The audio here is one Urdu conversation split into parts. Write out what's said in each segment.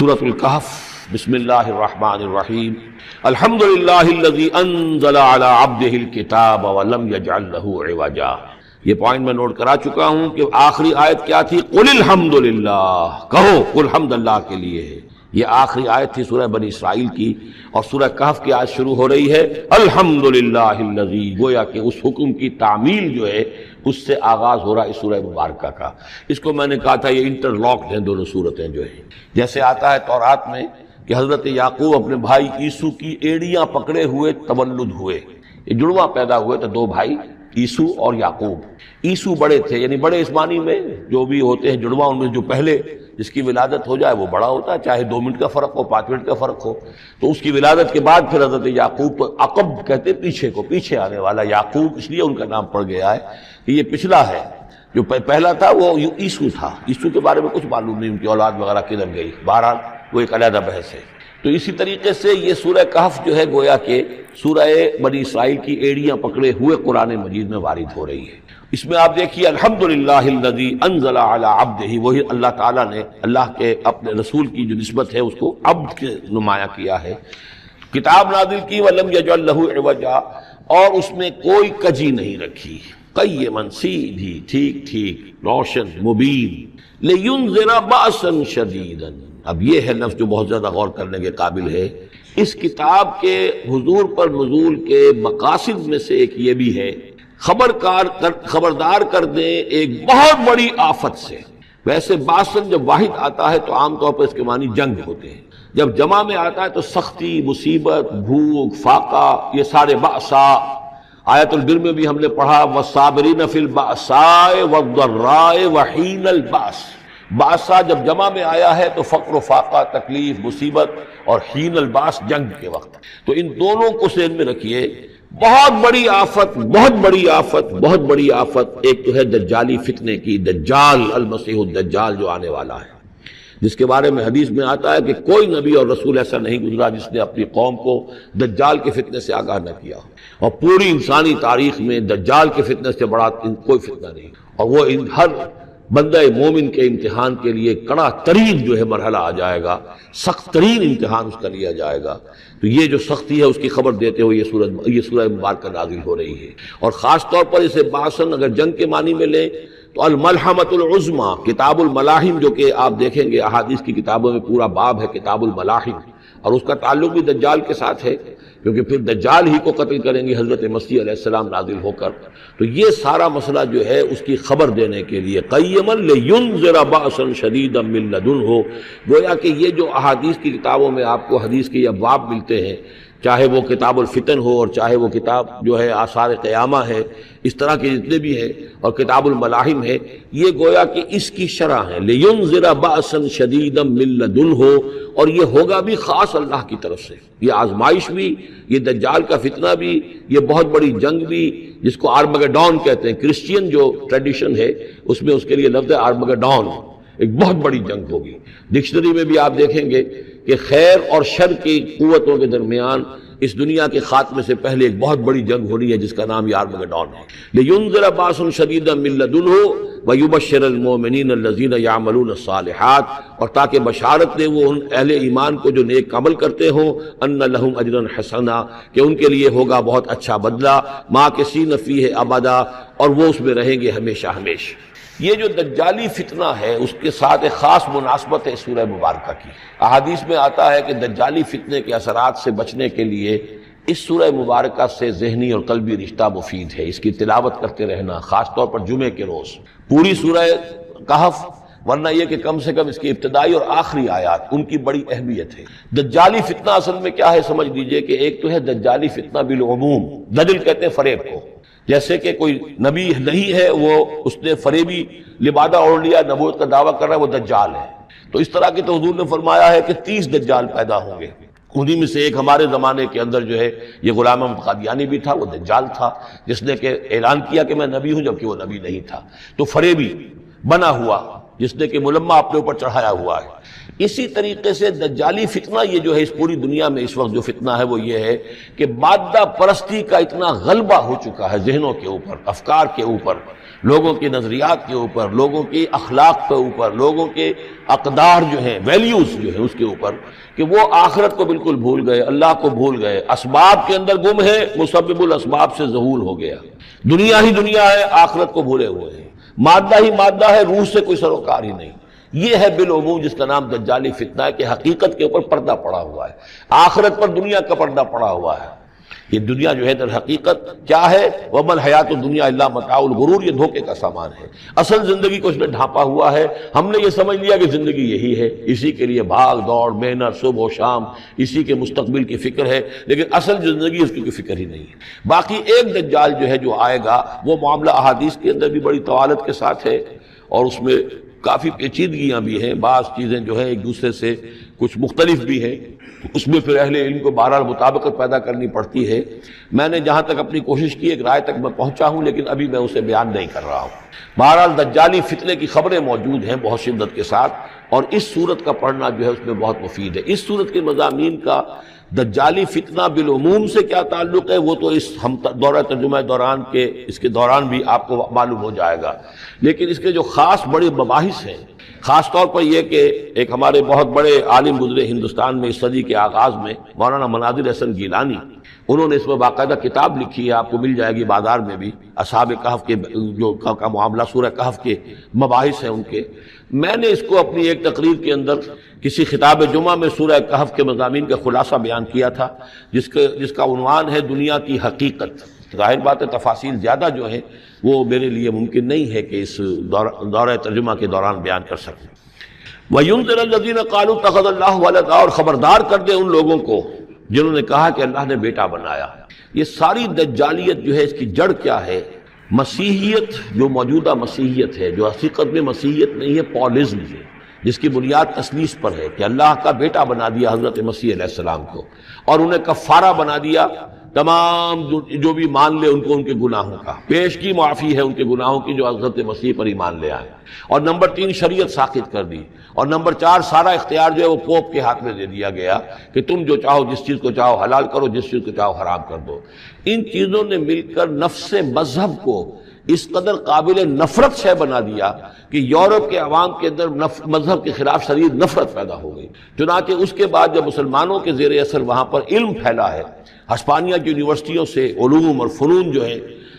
سورۃ الکہف بسم اللہ الرحمن الرحیم الحمد للہ الذی انزل علی عبدہ الکتاب ولم یجعل لہ عوجا۔ یہ پوائنٹ میں نوٹ کرا چکا ہوں کہ آخری آیت کیا تھی؟ قل الحمد للہ، کہو قل حمد اللہ کے لیے ہے۔ یہ آخری آیت تھی سورہ بنی اسرائیل کی، اور سورہ کہف کی آیت شروع ہو رہی ہے الحمد للہ الذی، گویا کہ اس حکم کی تعمیل جو ہے اس سے آغاز ہو رہا ہے اس سورہ مبارکہ کا۔ اس کو میں نے کہا تھا یہ انٹر لاکڈ ہیں دونوں صورتیں جو ہیں، جیسے آتا ہے تورات میں کہ حضرت یعقوب اپنے بھائی عیسو کی ایڑیاں پکڑے ہوئے تولد ہوئے، یہ جڑواں پیدا ہوئے تو دو بھائی عیسو اور یعقوب۔ عیسو بڑے تھے، یعنی بڑے اس معنی میں جو بھی ہوتے ہیں جڑواں، ان میں جو پہلے جس کی ولادت ہو جائے وہ بڑا ہوتا ہے، چاہے 2 منٹ کا فرق ہو 5 منٹ کا فرق ہو۔ تو اس کی ولادت کے بعد پھر حضرت یعقوب کو عقب کہتے پیچھے کو، پیچھے آنے والا یعقوب، اس لیے ان کا نام پڑ گیا ہے کہ یہ پچھلا ہے۔ جو پہلا تھا وہ عیسو تھا، عیسو کے بارے میں کچھ معلوم نہیں ان کی اولاد وغیرہ کدھر گئی، بہرحال وہ ایک علیحدہ بحث ہے۔ تو اسی طریقے سے یہ سورہ کہف جو ہے گویا کہ سورہ بنی اسرائیل کی ایڑیاں پکڑے ہوئے قرآن مجید میں وارد ہو رہی ہے۔ اس میں آپ دیکھیے الحمدللہ الذی انزل علی عبدہ، وہی اللہ تعالیٰ نے اللہ کے اپنے رسول کی جو نسبت ہے اس کو عبد کے نمایاں کیا ہے۔ کتاب نازل کی ولم یجعل لہ عوجا، اور اس میں کوئی کجی نہیں رکھی، قیما، سیدھی، ٹھیک ٹھیک، روشن، مبین، لینذر بأسا شدیدا۔ اب یہ ہے لفظ جو بہت زیادہ غور کرنے کے قابل ہے۔ اس کتاب کے حضور پر نزول کے مقاصد میں سے ایک یہ بھی ہے خبردار کر دیں ایک بہت بڑی آفت سے۔ ویسے باسن جب واحد آتا ہے تو عام طور پر اس کے معنی جنگ ہوتے ہیں، جب جمع میں آتا ہے تو سختی، مصیبت، بھوک، فاقہ، یہ سارے بأسا۔ آیت البر میں بھی ہم نے پڑھا والصابرین فی البأساء والضراء وحین البأس۔ باسا جب جمع میں آیا ہے تو فقر و فاقہ، تکلیف، مصیبت، اور حین الباس جنگ کے وقت۔ تو ان دونوں کو ذہن میں رکھیے، بہت بڑی آفت، بہت بڑی آفت، بہت بڑی آفت ایک تو ہے دجالی فتنے کی، دجال المسیح الدجال جو آنے والا ہے، جس کے بارے میں حدیث میں آتا ہے کہ کوئی نبی اور رسول ایسا نہیں گزرا جس نے اپنی قوم کو دجال کے فتنے سے آگاہ نہ کیا ہو، اور پوری انسانی تاریخ میں دجال کے فتنے سے بڑا کوئی فتنہ نہیں، اور وہ ہر بندہ مومن کے امتحان کے لیے کڑا ترین جو ہے مرحلہ آ جائے گا، سخت ترین امتحان اس کا لیا جائے گا۔ تو یہ جو سختی ہے اس کی خبر دیتے ہوئے یہ سورہ مبارکہ نازل ہو رہی ہے، اور خاص طور پر اسے باسن اگر جنگ کے معنی میں لیں تو الملحمۃ العظمیٰ، کتاب الملاحم، جو کہ آپ دیکھیں گے احادیث کی کتابوں میں پورا باب ہے کتاب الملاحم، اور اس کا تعلق بھی دجال کے ساتھ ہے، کیونکہ پھر دجال ہی کو قتل کریں گے حضرت مسیح علیہ السلام نازل ہو کر۔ تو یہ سارا مسئلہ جو ہے اس کی خبر دینے کے لیے قیما لینذر بأسا شدیدا من لدنہ، گویا کہ یہ جو احادیث کی کتابوں میں آپ کو حدیث کے ابواب ملتے ہیں، چاہے وہ کتاب الفتن ہو اور چاہے وہ کتاب جو ہے آثار قیامہ ہے، اس طرح کے جتنے بھی ہیں، اور کتاب الملاحم ہے، یہ گویا کہ اس کی شرح ہے لینذر بأسا شدیدا من لدنہ، اور یہ ہوگا بھی خاص اللہ کی طرف سے، یہ آزمائش بھی، یہ دجال کا فتنہ بھی، یہ بہت بڑی جنگ بھی، جس کو آرمگڈون کہتے ہیں، کرسچین جو ٹریڈیشن ہے اس میں اس کے لیے لفظ ہے آرمگڈون، ایک بہت بڑی جنگ ہوگی۔ ڈکشنری میں بھی آپ دیکھیں گے کہ خیر اور شر کی قوتوں کے درمیان اس دنیا کے خاتمے سے پہلے ایک بہت بڑی جنگ ہونی ہے جس کا نام یہ آرمگڈون ہے۔ لینذر بأسا شدیدا من لدنہ ویبشر المؤمنین الذین یعملون الصالحات، اور تاکہ بشارت دے وہ ان اہل ایمان کو جو نیک عمل کرتے ہوں، ان لہم اجرا حسنا، کہ ان کے لیے ہوگا بہت اچھا بدلہ، ماکثین فیہ ابدا، اور وہ اس میں رہیں گے ہمیشہ ہمیشہ۔ یہ جو دجالی فتنہ ہے اس کے ساتھ ایک خاص مناسبت ہے سورہ مبارکہ کی۔ احادیث میں آتا ہے کہ دجالی فتنے کے اثرات سے بچنے کے لیے اس سورہ مبارکہ سے ذہنی اور قلبی رشتہ مفید ہے، اس کی تلاوت کرتے رہنا، خاص طور پر جمعے کے روز پوری سورہ کہف، ورنہ یہ کہ کم سے کم اس کی ابتدائی اور آخری آیات ان کی بڑی اہمیت ہے۔ دجالی فتنہ اصل میں کیا ہے سمجھ لیجئے کہ ایک تو ہے دجالی فتنہ بالعموم، دجل کہتے ہیں فریب کو، جیسے کہ کوئی نبی نہیں ہے وہ اس نے فریبی لبادہ اوڑھ لیا، نبوت کا دعویٰ کر رہا ہے، وہ دجال ہے۔ تو اس طرح کی تو حضور نے فرمایا ہے کہ 30 دجال پیدا ہوں گے، انہی میں سے ایک ہمارے زمانے کے اندر جو ہے یہ غلام احمد قادیانی بھی تھا، وہ دجال تھا، جس نے کہ اعلان کیا کہ میں نبی ہوں جبکہ وہ نبی نہیں تھا۔ تو فریبی بنا ہوا جس نے کہ ملمہ اپنے اوپر چڑھایا ہوا ہے۔ اسی طریقے سے دجالی فتنہ یہ جو ہے اس پوری دنیا میں اس وقت جو فتنہ ہے وہ یہ ہے کہ مادہ پرستی کا اتنا غلبہ ہو چکا ہے ذہنوں کے اوپر، افکار کے اوپر، لوگوں کے نظریات کے اوپر، لوگوں کے اخلاق کے اوپر، لوگوں کے اقدار جو ہیں، ویلیوز جو ہیں اس کے اوپر، کہ وہ آخرت کو بالکل بھول گئے، اللہ کو بھول گئے، اسباب کے اندر گم ہے، مسبب الاسباب سے ذہول ہو گیا، دنیا ہی دنیا ہے، آخرت کو بھولے ہوئے ہیں، مادہ ہی مادہ ہے، روح سے کوئی سروکار ہی نہیں۔ یہ ہے بالعموم جس کا نام دجالی فتنہ ہے، کہ حقیقت کے اوپر پردہ پڑا ہوا ہے، آخرت پر دنیا کا پردہ پڑا ہوا ہے۔ یہ دنیا جو ہے در حقیقت کیا ہے؟ وَمَا الْحَيَاةُ الدُّنْيَا إِلَّا مَتَاعُ الْغُرُورِ، یہ دھوکے کا سامان ہے۔ اصل زندگی کو اس نے ڈھانپا ہوا ہے، ہم نے یہ سمجھ لیا کہ زندگی یہی ہے، اسی کے لیے بھاگ دوڑ محنت صبح و شام، اسی کے مستقبل کی فکر ہے، لیکن اصل زندگی اس کی کوئی فکر ہی نہیں ہے۔ باقی ایک دجال جو ہے جو آئے گا، وہ معاملہ احادیث کے اندر بھی بڑی طوالت کے ساتھ ہے، اور اس میں کافی پیچیدگیاں بھی ہیں، بعض چیزیں جو ہیں ایک دوسرے سے کچھ مختلف بھی ہیں، اس میں پھر اہل علم کو بہرحال مطابقت پیدا کرنی پڑتی ہے۔ میں نے جہاں تک اپنی کوشش کی ایک رائے تک میں پہنچا ہوں، لیکن ابھی میں اسے بیان نہیں کر رہا ہوں۔ بہرحال دجالی فتنے کی خبریں موجود ہیں بہت شدت کے ساتھ، اور اس صورت کا پڑھنا جو ہے اس میں بہت مفید ہے۔ اس صورت کے مضامین کا دجالی فتنہ بالعموم سے کیا تعلق ہے وہ تو اس ہم دورہ ترجمہ دوران کے اس کے دوران بھی آپ کو معلوم ہو جائے گا، لیکن اس کے جو خاص بڑے مباحث ہیں، خاص طور پر یہ کہ ایک ہمارے بہت بڑے عالم گزرے ہندوستان میں اس صدی کے آغاز میں، مولانا مناظر حسن گیلانی، انہوں نے اس میں باقاعدہ کتاب لکھی ہے، آپ کو مل جائے گی بازار میں بھی، اصحاب کہف کے جو کا معاملہ سورہ کہف کے مباحث ہیں ان کے۔ میں نے اس کو اپنی ایک تقریر کے اندر کسی خطاب جمعہ میں سورہ کہف کے مضامین کا خلاصہ بیان کیا تھا، جس کا عنوان ہے دنیا کی حقیقت۔ ظاہر بات ہے تفاصیل زیادہ جو ہیں وہ میرے لیے ممکن نہیں ہے کہ اس دورہ ترجمہ کے دوران بیان کر سکوں۔ وَيُنذِرَ الَّذِينَ قَالُوا اتَّخَذَ اللَّهُ وَلَدًا، اور خبردار کر دے ان لوگوں کو جنہوں نے کہا کہ اللہ نے بیٹا بنایا۔ یہ ساری دجالیت جو ہے اس کی جڑ کیا ہے؟ مسیحیت، جو موجودہ مسیحیت ہے، جو حقیقت میں مسیحیت نہیں ہے، پالزم ہے، جس کی بنیاد تثلیث پر ہے کہ اللہ کا بیٹا بنا دیا حضرت مسیح علیہ السلام کو، اور انہیں کفارہ بنا دیا تمام جو بھی مان لے ان کو ان کے گناہوں کا، پیش کی معافی ہے ان کے گناہوں کی جو حضرت مسیح پر ایمان لے آئے، اور نمبر 3 شریعت ساقط کر دی، اور نمبر 4 سارا اختیار جو ہے وہ پوپ کے ہاتھ میں دے دیا گیا کہ تم جو چاہو جس چیز کو چاہو حلال کرو، جس چیز کو چاہو حرام کر دو۔ ان چیزوں نے مل کر نفس مذہب کو اس قدر قابل نفرت شے بنا دیا کہ یورپ کے عوام کے اندر مذہب کے خلاف شدید نفرت پیدا ہو گئی۔ چنانچہ اس کے بعد جب مسلمانوں کے زیر اثر وہاں پر علم پھیلا ہے، ہسپانیہ کی یونیورسٹیوں سے علوم اور فنون جو ہیں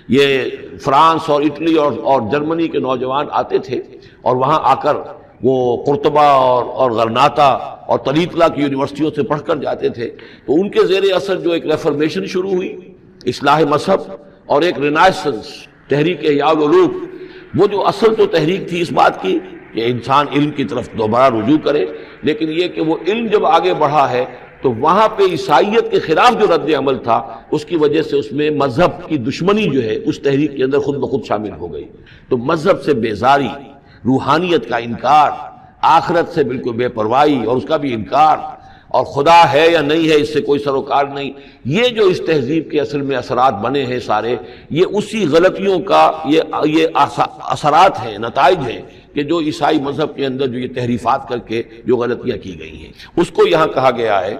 یہ فرانس اور اٹلی اور جرمنی کے نوجوان آتے تھے، اور وہاں آ کر وہ قرطبہ اور غرناطہ اور طلیطلہ کی یونیورسٹیوں سے پڑھ کر جاتے تھے، تو ان کے زیر اثر جو ایک ریفرمیشن شروع ہوئی، اصلاح مذہب، اور ایک رینائسنس، تحریک احیاء العلوم، وہ جو اصل تو تحریک تھی اس بات کی کہ انسان علم کی طرف دوبارہ رجوع کرے، لیکن یہ کہ وہ علم جب آگے بڑھا ہے تو وہاں پہ عیسائیت کے خلاف جو رد عمل تھا اس کی وجہ سے اس میں مذہب کی دشمنی جو ہے اس تحریک کے اندر خود بخود شامل ہو گئی۔ تو مذہب سے بیزاری، روحانیت کا انکار، آخرت سے بالکل بے پرواہی اور اس کا بھی انکار، اور خدا ہے یا نہیں ہے اس سے کوئی سروکار نہیں، یہ جو اس تہذیب کے اصل میں اثرات بنے ہیں سارے، یہ اسی غلطیوں کا یہ اثرات ہیں، نتائج ہیں کہ جو عیسائی مذہب کے اندر جو یہ تحریفات کر کے جو غلطیاں کی گئی ہیں، اس کو یہاں کہا گیا ہے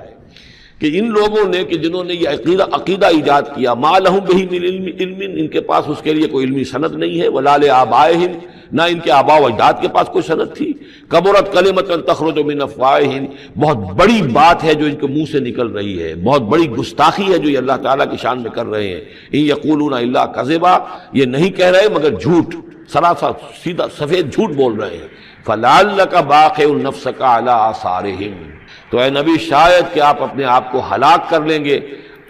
کہ ان لوگوں نے کہ جنہوں نے یہ عقیدہ ایجاد کیا، ما لہم بہ من علم، ان کے پاس اس کے لیے کوئی علمی سند نہیں ہے، ولا لآبائہم، نہ ان کے آباء و اجداد کے پاس کوئی سند تھی، کبرت کلمۃ تخرج من افواہہم، بہت بڑی بات ہے جو ان کے منہ سے نکل رہی ہے، بہت بڑی گستاخی ہے جو یہ اللہ تعالیٰ کی شان میں کر رہے ہیں، ان یقولون الا کذبا، یہ نہیں کہہ رہے مگر جھوٹ، سراسر سیدھا سفید جھوٹ بول رہے ہیں، فلعلک باخع نفسک علی آثارہم، تو اے نبی شاید کہ آپ اپنے آپ کو ہلاک کر لیں گے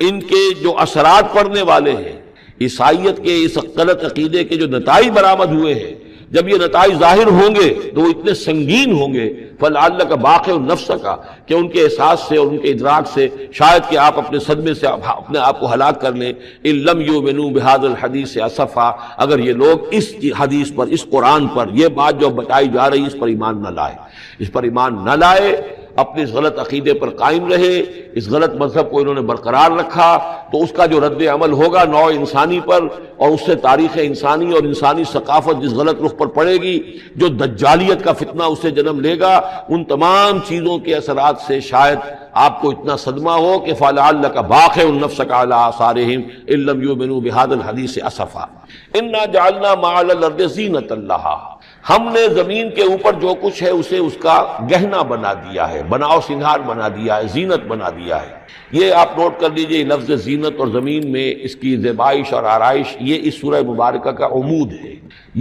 ان کے جو اثرات پڑنے والے ہیں، عیسائیت کے اس غلط عقیدے کے جو نتائج برآمد ہوئے ہیں، جب یہ نتائج ظاہر ہوں گے تو وہ اتنے سنگین ہوں گے، فلعلک باخع نفسک، کہ ان کے احساس سے اور ان کے ادراک سے شاید کہ آپ اپنے صدمے سے اپنے آپ کو ہلاک کر لیں، ان لم یؤمنوا بہذا الحدیث اسفا، اگر یہ لوگ اس حدیث پر، اس قرآن پر، یہ بات جو بتائی جا رہی اس پر ایمان نہ لائے، اس پر ایمان نہ لائے، اپنے اس غلط عقیدے پر قائم رہے، اس غلط مذہب کو انہوں نے برقرار رکھا، تو اس کا جو رد عمل ہوگا نوع انسانی پر، اور اس سے تاریخ انسانی اور انسانی ثقافت جس غلط رخ پر پڑے گی، جو دجالیت کا فتنہ اسے جنم لے گا، ان تمام چیزوں کے اثرات سے شاید آپ کو اتنا صدمہ ہو کہ فَلَعَلَّكَ بَاخِعٌ نَفْسَكَ عَلَىٰ آثَارِهِمْ إِن لَّمْ يُؤْمِنُوا بِهَٰذَا الْحَدِيثِ أَسَفًا إِنَّا جَعَلْنَا مَا عَلَى الْأَرْضِ زِينَةً لَّهَا، ہم نے زمین کے اوپر جو کچھ ہے اسے اس کا گہنا بنا دیا ہے، بناؤ سنگھار بنا دیا ہے، زینت بنا دیا ہے۔ یہ آپ نوٹ کر لیجئے، لفظ زینت اور زمین میں اس کی زیبائش اور آرائش، یہ اس سورہ مبارکہ کا عمود ہے،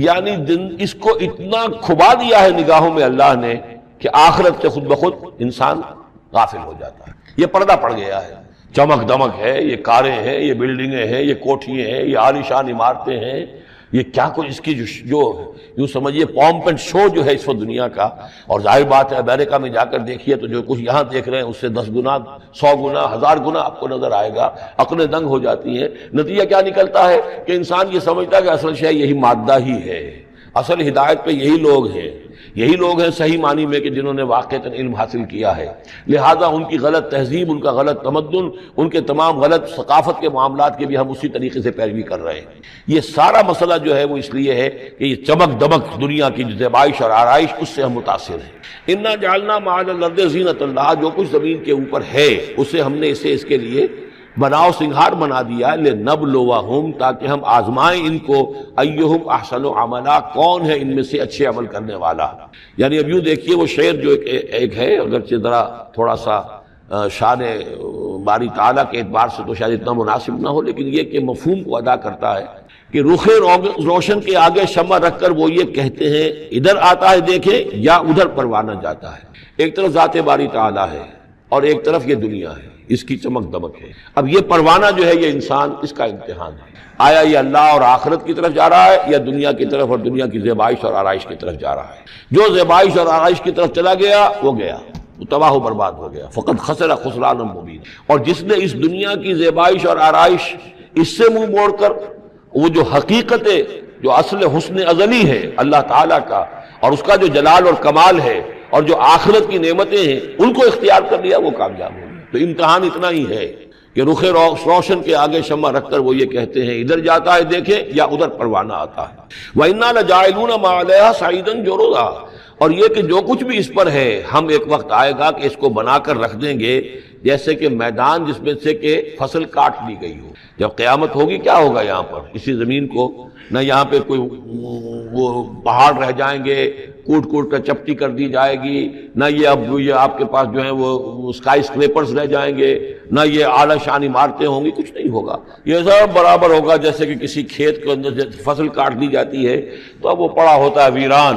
یعنی اس کو اتنا کھبا دیا ہے نگاہوں میں اللہ نے کہ آخرت سے خود بخود انسان غافل ہو جاتا ہے۔ یہ پردہ پڑ گیا ہے، چمک دمک ہے، یہ کاریں ہیں، یہ بلڈنگیں ہیں، یہ کوٹھیاں ہیں، یہ عالیشان عمارتیں ہیں، یہ کیا کچھ اس کی جو یوں سمجھیے پومپ اینڈ شو جو ہے اس وقت دنیا کا، اور ظاہر بات ہے امریکہ میں جا کر دیکھیے تو جو کچھ یہاں دیکھ رہے ہیں اس سے 10 گنا 100 گنا 1000 گنا آپ کو نظر آئے گا، عقلیں دنگ ہو جاتی ہیں۔ نتیجہ کیا نکلتا ہے کہ انسان یہ سمجھتا ہے کہ اصل شے یہی مادہ ہی ہے، اصل ہدایت پہ یہی لوگ ہیں، یہی لوگ ہیں صحیح معنی میں کہ جنہوں نے واقعتاً علم حاصل کیا ہے، لہذا ان کی غلط تہذیب، ان کا غلط تمدن، ان کے تمام غلط ثقافت کے معاملات کے بھی ہم اسی طریقے سے پیروی کر رہے ہیں۔ یہ سارا مسئلہ جو ہے وہ اس لیے ہے کہ یہ چمک دمک دنیا کی جو زیبائش اور آرائش، اس سے ہم متاثر ہیں۔ انا جعلنا ما علی الارض زینۃ اللہ، جو کچھ زمین کے اوپر ہے اسے ہم نے اسے اس کے لیے بناؤ سنگھار بنا دیا، لنبلوہم، تاکہ ہم آزمائیں ان کو، ایہم احسن عملا، کون ہے ان میں سے اچھے عمل کرنے والا۔ یعنی اب یوں دیکھیے وہ شعر جو ایک ہے، اگرچہ ذرا تھوڑا سا شان باری تعالیٰ کے اعتبار سے تو شاید اتنا مناسب نہ ہو، لیکن یہ کہ مفہوم کو ادا کرتا ہے کہ رخ روشن کے آگے شمع رکھ کر وہ یہ کہتے ہیں ادھر آتا ہے دیکھیں یا ادھر پروانہ جاتا ہے۔ ایک طرف ذات باری تعالیٰ ہے اور ایک طرف یہ دنیا ہے، اس کی چمک دمک ہے۔ اب یہ پروانہ جو ہے یہ انسان، اس کا امتحان ہے، آیا یہ اللہ اور آخرت کی طرف جا رہا ہے یا دنیا کی طرف اور دنیا کی زیبائش اور آرائش کی طرف جا رہا ہے۔ جو زیبائش اور آرائش کی طرف چلا گیا وہ گیا، وہ تباہ و برباد ہو گیا، فقط خسر خسرانا مبین۔ اور جس نے اس دنیا کی زیبائش اور آرائش اس سے منہ موڑ کر وہ جو حقیقت جو اصل حسن ازلی ہے اللہ تعالیٰ کا، اور اس کا جو جلال اور کمال ہے، اور جو آخرت کی نعمتیں ہیں ان کو اختیار کر لیا، وہ کامیاب ہو گیا۔ تو امتحان اتنا ہی ہے کہ رخ روشن کے آگے شمع رکھ کر وہ یہ کہتے ہیں ادھر جاتا ہے دیکھیں یا ادھر پروانہ آتا ہے۔ وَإِنَّا لَجَاعِلُونَ مَا عَلَيْهَا صَعِيدًا جُرُزًا، اور یہ کہ جو کچھ بھی اس پر ہے ہم ایک وقت آئے گا کہ اس کو بنا کر رکھ دیں گے جیسے کہ میدان جس میں سے کہ فصل کاٹ لی گئی ہو۔ جب قیامت ہوگی کیا ہوگا یہاں پر اسی زمین کو، نہ یہاں پہ کوئی وہ پہاڑ رہ جائیں گے کوٹ کوٹ کر چپٹی کر دی جائے گی، نہ یہ آپ کے پاس جو ہیں وہ اسکائی اسکریپرز رہ جائیں گے، نہ یہ اعلیٰ شان عمارتیں ہوں گی، کچھ نہیں ہوگا۔ یہ سب برابر ہوگا جیسے کہ کسی کھیت کے اندر فصل کاٹ دی جاتی ہے تو اب وہ پڑا ہوتا ہے ویران۔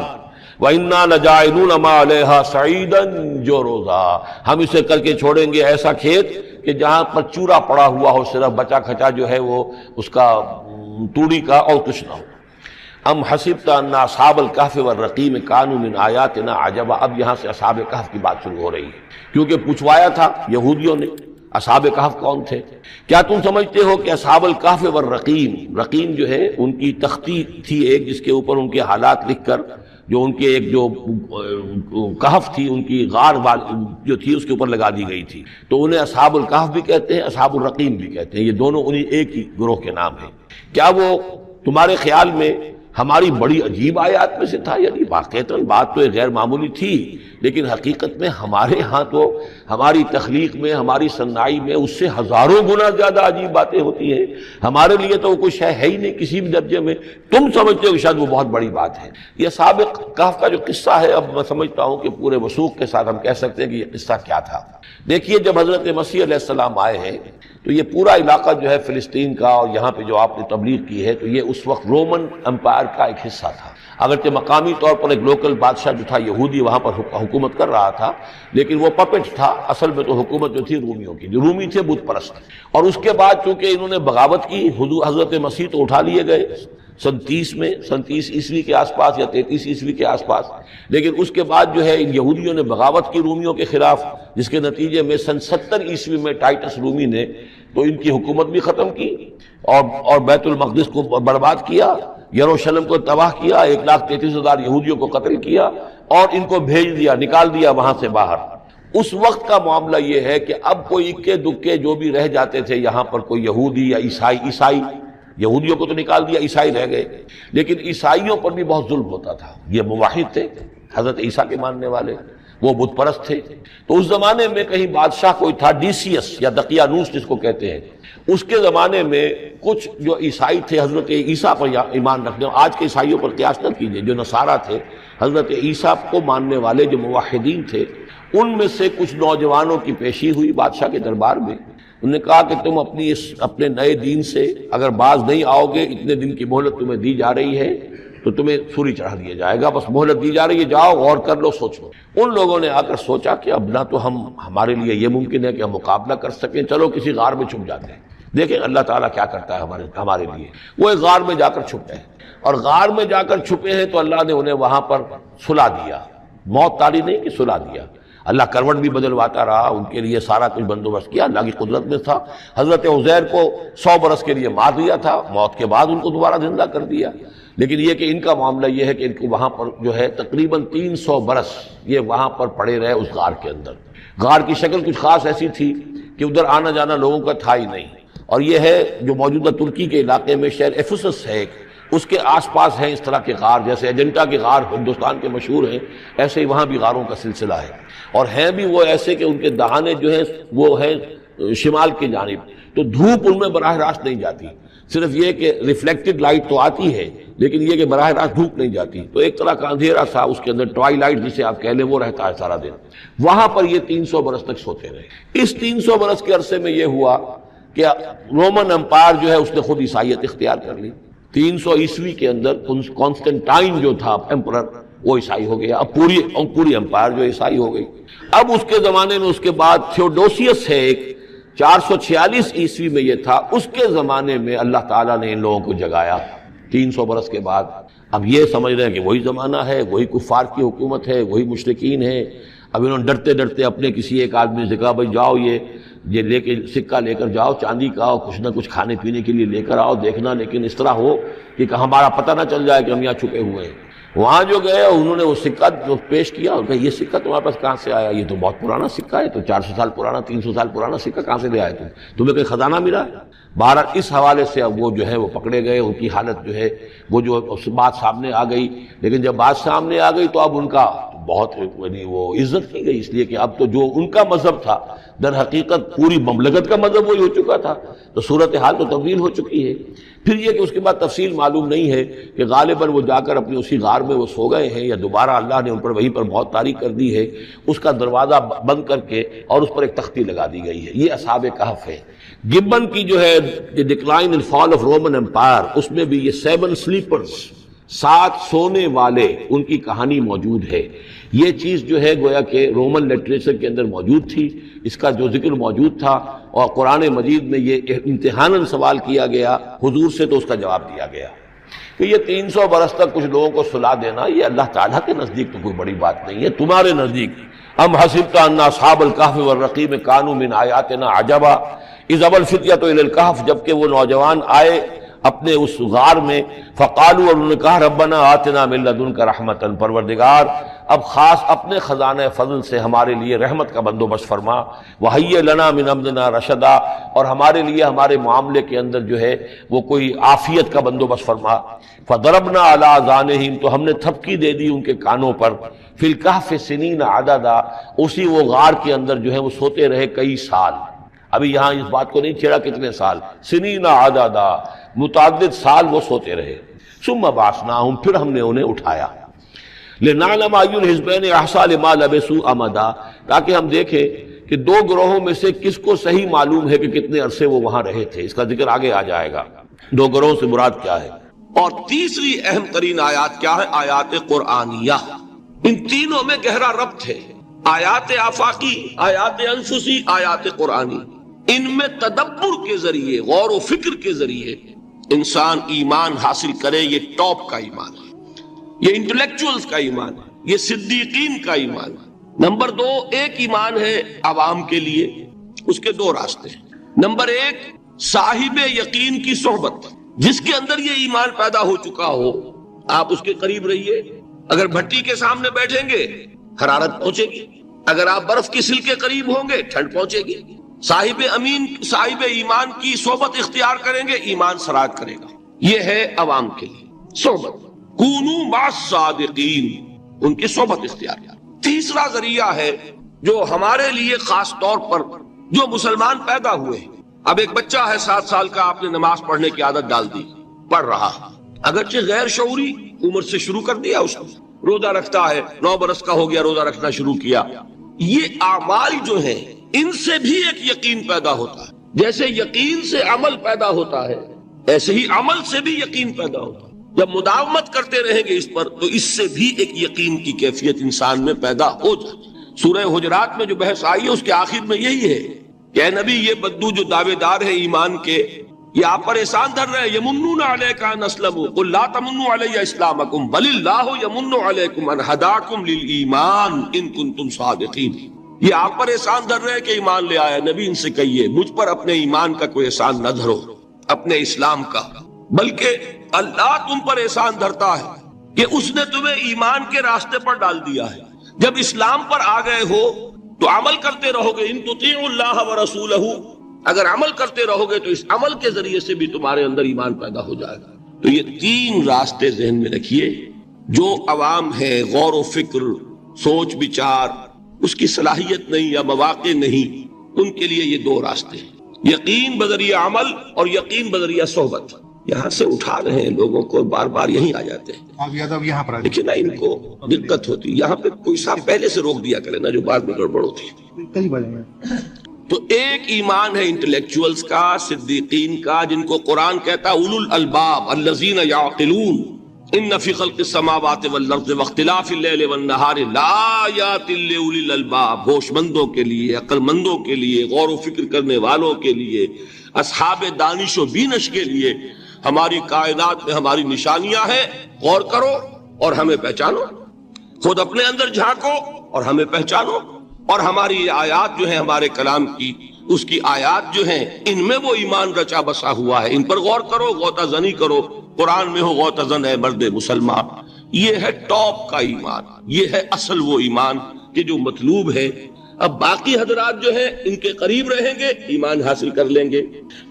وَإِنَّا لَجَاعِلُونَ مَا عَلَيْهَا صَعِيدًا جُرُزًا، ہم اسے کر کے چھوڑیں گے ایسا کھیت کہ جہاں پر چورا پڑا ہوا ہو، صرف بچا کھچا جو ہے وہ اس کا توڑی کا، اور کچھ نہ ہو۔ ام حسبت ان اصحاب الکہف والرقیم کانوا من آیاتنا عجبا، اب یہاں سے اصحاب کہف کی بات شروع ہو رہی ہے، کیونکہ پوچھوایا تھا یہودیوں نے اصحاب کہف کون تھے۔ کیا تم سمجھتے ہو کہ اصحاب الکہف والرقیم، رقیم جو ہے ان کی تختی تھی ایک جس کے اوپر ان کے حالات لکھ کر، جو ان کے ایک جو کہف تھی ان کی غار جو تھی اس کے اوپر لگا دی گئی تھی، تو انہیں اصحاب الکہف بھی کہتے ہیں، اصحاب الرقیم بھی کہتے ہیں، یہ دونوں انہیں ایک ہی گروہ کے نام ہیں۔ کیا وہ تمہارے خیال میں ہماری بڑی عجیب آیات میں سے تھا؟ یعنی واقعتاً بات تو غیر معمولی تھی، لیکن حقیقت میں ہمارے ہاں تو ہماری تخلیق میں، ہماری صنائی میں اس سے ہزاروں گنا زیادہ عجیب باتیں ہوتی ہیں، ہمارے لیے تو وہ کچھ ہے ہی نہیں کسی بھی درجے میں، تم سمجھتے ہو کہ شاید وہ بہت بڑی بات ہے۔ یہ سابق کہف کا جو قصہ ہے، اب میں سمجھتا ہوں کہ پورے وثوق کے ساتھ ہم کہہ سکتے ہیں کہ یہ قصہ کیا تھا۔ دیکھیے جب حضرت مسیح علیہ السلام آئے ہیں تو یہ پورا علاقہ جو ہے فلسطین کا، اور یہاں پہ جو آپ نے تبلیغ کی ہے، تو یہ اس وقت رومن امپائر کا ایک حصہ تھا۔ اگرچہ مقامی طور پر ایک لوکل بادشاہ جو تھا یہودی وہاں پر حکومت کر رہا تھا، لیکن وہ پپٹ تھا، اصل میں تو حکومت جو تھی رومیوں کی، جو رومی تھے بت پرست۔ اور اس کے بعد چونکہ انہوں نے بغاوت کی، حضرت مسیح تو اٹھا لیے گئے سن 30 عیسوی کے آس پاس یا 33 عیسوی کے آس پاس، لیکن اس کے بعد جو ہے ان یہودیوں نے بغاوت کی رومیوں کے خلاف، جس کے نتیجے میں سن 70 عیسوی میں ٹائٹس رومی نے تو ان کی حکومت بھی ختم کی اور بیت المقدس کو برباد کیا، یروشلم کو تباہ کیا، 1,33,000 یہودیوں کو قتل کیا اور ان کو بھیج دیا، نکال دیا وہاں سے باہر۔ اس وقت کا معاملہ یہ ہے کہ اب کوئی اکے دکے جو بھی رہ جاتے تھے یہاں پر، کوئی یہودی یا عیسائی، یہودیوں کو تو نکال دیا، عیسائی رہ گئے، لیکن عیسائیوں پر بھی بہت ظلم ہوتا تھا۔ یہ موحد تھے، حضرت عیسیٰ کے ماننے والے، وہ بت پرست تھے۔ تو اس زمانے میں کہیں بادشاہ کوئی تھا، ڈیسیس یا دقیانوس جس کو کہتے ہیں، اس کے زمانے میں کچھ جو عیسائی تھے حضرت عیسیٰ پر ایمان رکھنے، آج کے عیسائیوں پر قیاس نہ کیجیے، جو نصارہ تھے حضرت عیسیٰ کو ماننے والے جو موحدین تھے، ان میں سے کچھ نوجوانوں کی پیشی ہوئی بادشاہ کے دربار میں۔ انہوں نے کہا کہ تم اپنے نئے دین سے اگر باز نہیں آؤ گے، اتنے دن کی مہلت تمہیں دی جا رہی ہے تو تمہیں سولی چڑھا دیا جائے گا، بس مہلت دی جا رہی ہے، جاؤ غور کر لو، سوچو۔ ان لوگوں نے آ کر سوچا کہ اب نہ تو ہمارے لیے یہ ممکن ہے کہ ہم مقابلہ کر سکیں، چلو کسی غار میں چھپ جاتے ہیں، دیکھیں اللہ تعالیٰ کیا کرتا ہے ہمارے لیے۔ وہ ایک غار میں جا کر چھپے ہیں، اور غار میں جا کر چھپے ہیں تو اللہ نے انہیں وہاں پر سلا دیا، موت تاری نہیں کہ سلا دیا۔ اللہ کروٹ بھی بدلواتا رہا، ان کے لیے سارا کچھ بندوبست کیا، اللہ کی قدرت میں تھا۔ حضرت عزیر کو 100 برس کے لیے مار دیا تھا، موت کے بعد ان کو دوبارہ زندہ کر دیا۔ لیکن یہ کہ ان کا معاملہ یہ ہے کہ ان کو وہاں پر جو ہے تقریباً 300 برس یہ وہاں پر پڑے رہے اس غار کے اندر۔ غار کی شکل کچھ خاص ایسی تھی کہ ادھر آنا جانا لوگوں کا تھا ہی نہیں، اور یہ ہے جو موجودہ ترکی کے علاقے میں شہر ایفسس ہے، اس کے آس پاس ہیں اس طرح کے غار، جیسے ایجنٹا کے غار ہندوستان کے مشہور ہیں، ایسے ہی وہاں بھی غاروں کا سلسلہ ہے، اور ہیں بھی وہ ایسے کہ ان کے دہانے جو ہیں وہ ہیں شمال کی جانب، تو دھوپ ان میں براہ راست نہیں جاتی، صرف یہ کہ ریفلیکٹڈ لائٹ تو آتی ہے لیکن یہ کہ براہ راست دھوپ نہیں جاتی، تو ایک طرح کا اندھیرا سا اس کے اندر، ٹوائی لائٹ جسے آپ کہہ لیں، وہ رہتا ہے سارا دن۔ وہاں پر یہ 300 برس تک سوتے رہے۔ اس 300 برس کے عرصے میں یہ ہوا کہ رومن امپائر جو ہے اس نے خود عیسائیت اختیار کر لی۔ 300 عیسوی کے اندر کانسٹنٹائن جو تھا ایمپرر، وہ عیسائی ہو گیا، اب پوری امپائر جو عیسائی ہو گئی۔ اب اس کے زمانے میں اس کے بعد تھیوڈوسیس ہے ایک، 446 عیسوی میں یہ تھا، اس کے زمانے میں اللہ تعالیٰ نے ان لوگوں کو جگایا 300 برس کے بعد۔ اب یہ سمجھ رہے ہیں کہ وہی زمانہ ہے، وہی کفار کی حکومت ہے، وہی مشرکین ہے۔ اب انہوں نے ڈرتے ڈرتے اپنے کسی ایک آدمی سے کہا بھائی جاؤ یہ لے کے سکہ لے کر جاؤ، چاندی کا، کچھ نہ کچھ کھانے پینے کے لیے لے کر آؤ، دیکھنا لیکن اس طرح ہو کہ ہمارا پتہ نہ چل جائے کہ ہم یہاں چھپے ہوئے ہیں۔ وہاں جو گئے انہوں نے وہ سکہ جو پیش کیا، اور کہا یہ سکہ تمہارے پاس کہاں سے آیا؟ یہ تو بہت پرانا سکہ ہے، تو 400 سال پرانا، 300 سال پرانا سکہ کہاں سے لے آئے تمہیں کوئی خزانہ ملا ہے؟ بہرحال اس حوالے سے اب وہ جو ہے وہ پکڑے گئے، ان کی حالت جو ہے وہ جو بات سامنے آ گئی، لیکن جب بات سامنے آ گئی تو اب ان کا بہت وہ عزت کی گئی، اس لیے کہ اب تو جو ان کا مذہب تھا در حقیقت پوری مملکت کا مذہب وہی ہو چکا تھا، تو صورتحال تو تبدیل ہو چکی ہے۔ پھر یہ کہ اس کے بعد تفصیل معلوم نہیں ہے کہ غالباً وہ جا کر اپنی اسی غار میں وہ سو گئے ہیں، یا دوبارہ اللہ نے ان پر وہیں پر موت طاری کر دی ہے، اس کا دروازہ بند کر کے اور اس پر ایک تختی لگا دی گئی ہے۔ یہ اصحاب کہف ہے۔ گبن کی جو ہے decline and fall of Roman empire, اس میں بھی یہ 7 سلیپرز، 7 سونے والے، ان کی کہانی موجود ہے۔ یہ چیز جو ہے گویا کہ رومن لٹریچر کے اندر موجود تھی، اس کا جو ذکر موجود تھا، اور قرآن مجید میں یہ امتحاناً سوال کیا گیا حضور سے، تو اس کا جواب دیا گیا کہ یہ 300 برس تک کچھ لوگوں کو سلا دینا، یہ اللہ تعالیٰ کے نزدیک تو کوئی بڑی بات نہیں ہے، تمہارے نزدیک ام حسبت ان اصحاب الکہف والرقیم کانوا من آیاتنا عجبا اذ ابى الفتية الى الکہف، جبکہ وہ نوجوان آئے اپنے اس غار میں، فقالوا، اور انہوں نے کہا ربنا آتنا من لدنک رحمتا، پروردگار اب خاص اپنے خزانہ فضل سے ہمارے لیے رحمت کا بندوبست فرما، وہیئ لنا من امرنا رشدا، اور ہمارے لیے ہمارے معاملے کے اندر جو ہے وہ کوئی عافیت کا بندوبست فرما، فضربنا علی آذانہم، تو ہم نے تھپکی دے دی ان کے کانوں پر، فی الکہف سنین عددا، اسی وہ غار کے اندر جو ہے وہ سوتے رہے کئی سال۔ ابھی یہاں اس بات کو نہیں چھیڑا کتنے سال، سنین عددا، متعدد سال وہ سوتے رہے۔ ثم بعثناہم، پھر ہم نے انہیں اٹھایا، لنعلم ای الحزبین احصیٰ لما لبثوا امدا، تاکہ ہم دیکھیں کہ 2 گروہوں میں سے کس کو صحیح معلوم ہے کہ کتنے عرصے وہ وہاں رہے تھے۔ اس کا ذکر آگے آ جائے گا 2 گروہوں سے مراد کیا ہے۔ اور تیسری اہم ترین آیات کیا ہے؟ آیات قرآنیہ۔ ان تینوں میں گہرا ربط ہے، آیات آفاقی، آیات انفسی، آیات قرآنی۔ ان میں تدبر کے ذریعے، غور و فکر کے ذریعے انسان ایمان حاصل کرے، یہ ٹاپ کا ایمان ہے، یہ انٹلیکچوئلز کا ایمان ہے، یہ صدیقین کا ایمان ہے۔ نمبر 2، ایک ایمان ہے عوام کے لیے، اس کے 2 راستے ہیں۔ نمبر 1، صاحب یقین کی صحبت، جس کے اندر یہ ایمان پیدا ہو چکا ہو، آپ اس کے قریب رہیے، اگر بھٹی کے سامنے بیٹھیں گے حرارت پہنچے گی، اگر آپ برف کی سل کے قریب ہوں گے ٹھنڈ پہنچے گی. صاحب امین صاحب ایمان کی صحبت اختیار کریں گے ایمان سراغ کرے گا. یہ ہے عوام کے لیے صحبت. کونوا مع الصادقین، ان کی صحبت اختیار. تیسرا ذریعہ ہے جو ہمارے لیے خاص طور پر جو مسلمان پیدا ہوئے ہیں. اب ایک بچہ ہے 7 سال کا، آپ نے نماز پڑھنے کی عادت ڈال دی، پڑھ رہا، اگرچہ غیر شعوری عمر سے شروع کر دیا اس نے، روزہ رکھتا ہے، 9 برس کا ہو گیا روزہ رکھنا شروع کیا. یہ اعمال جو ہیں ان سے بھی ایک یقین پیدا ہوتا ہے. جیسے یقین سے عمل پیدا ہوتا ہے ایسے ہی عمل سے بھی یقین پیدا ہوتا ہے. جب مداومت کرتے رہیں گے اس پر تو اس سے بھی ایک یقین کی کیفیت انسان میں پیدا ہو جاتی. سورہ حجرات میں جو بحث آئی ہے اس کے آخر میں یہی ہے کہ اے نبی یہ بدو جو دعوے دار ہے ایمان کے، یہ آپ پر احسان دھر رہے ہیں. یمنون علیک ان اسلموا قل لا تمنوا علی اسلامکم بل اللہ یمن علیکم ان ہداکم للایمان ان کنتم صادقین. یہ آپ پر احسان دھر رہے ہیں کہ ایمان لے آیا. نبی ان سے کہیے مجھ پر اپنے ایمان کا کوئی احسان نہ دھرو، اپنے اسلام کا، بلکہ اللہ تم پر احسان دھرتا ہے کہ اس نے تمہیں ایمان کے راستے پر ڈال دیا ہے. جب اسلام پر آ گئے ہو تو عمل کرتے رہو گے. ان تطیعوا اللہ ورسولہ، اگر عمل کرتے رہو گے تو اس عمل کے ذریعے سے بھی تمہارے اندر ایمان پیدا ہو جائے گا. تو یہ 3 راستے ذہن میں رکھیے. جو عوام ہے غور و فکر، سوچ بچار، اس کی صلاحیت نہیں یا مواقع نہیں، ان کے لیے یہ 2 راستے ہیں، یقین بذریعہ عمل اور یقین بذریعہ صحبت. یہاں سے اٹھا رہے ہیں لوگوں کو، بار بار یہیں آ جاتے ہیں، لیکن ان کو دقت ہوتی. یہاں پہ کوئی صاحب پہلے سے روک دیا کرے نا جو بعد میں گڑبڑ ہوتی ہے. تو ایک ایمان ہے انٹلیکچوئلز کا، صدیقین کا، جن کو قرآن کہتا ہے اولو الالباب الذین یعقلون ان فی خلق السماوات والارض واختلاف اللیل والنہار لآیات لأولی الالباب. ہوش مندوں کے لیے، عقل مندوں کے لیے، غور و فکر کرنے والوں کے لیے، اصحاب دانش و بینش کے لیے ہماری کائنات میں ہماری نشانیاں ہیں. غور کرو اور ہمیں پہچانو، خود اپنے اندر جھانکو اور ہمیں پہچانو. اور ہماری یہ آیات جو ہیں ہمارے کلام کی، اس کی آیات جو ہیں ان میں وہ ایمان رچا بسا ہوا ہے. ان پر غور کرو، غوطہ زنی کرو. قرآن میں ہو غوطہ زن ہے مرد مسلمان. یہ ہے ٹاپ کا ایمان، یہ ہے اصل وہ ایمان کہ جو مطلوب ہے. اب باقی حضرات جو ہیں ان کے قریب رہیں گے، ایمان حاصل کر لیں گے،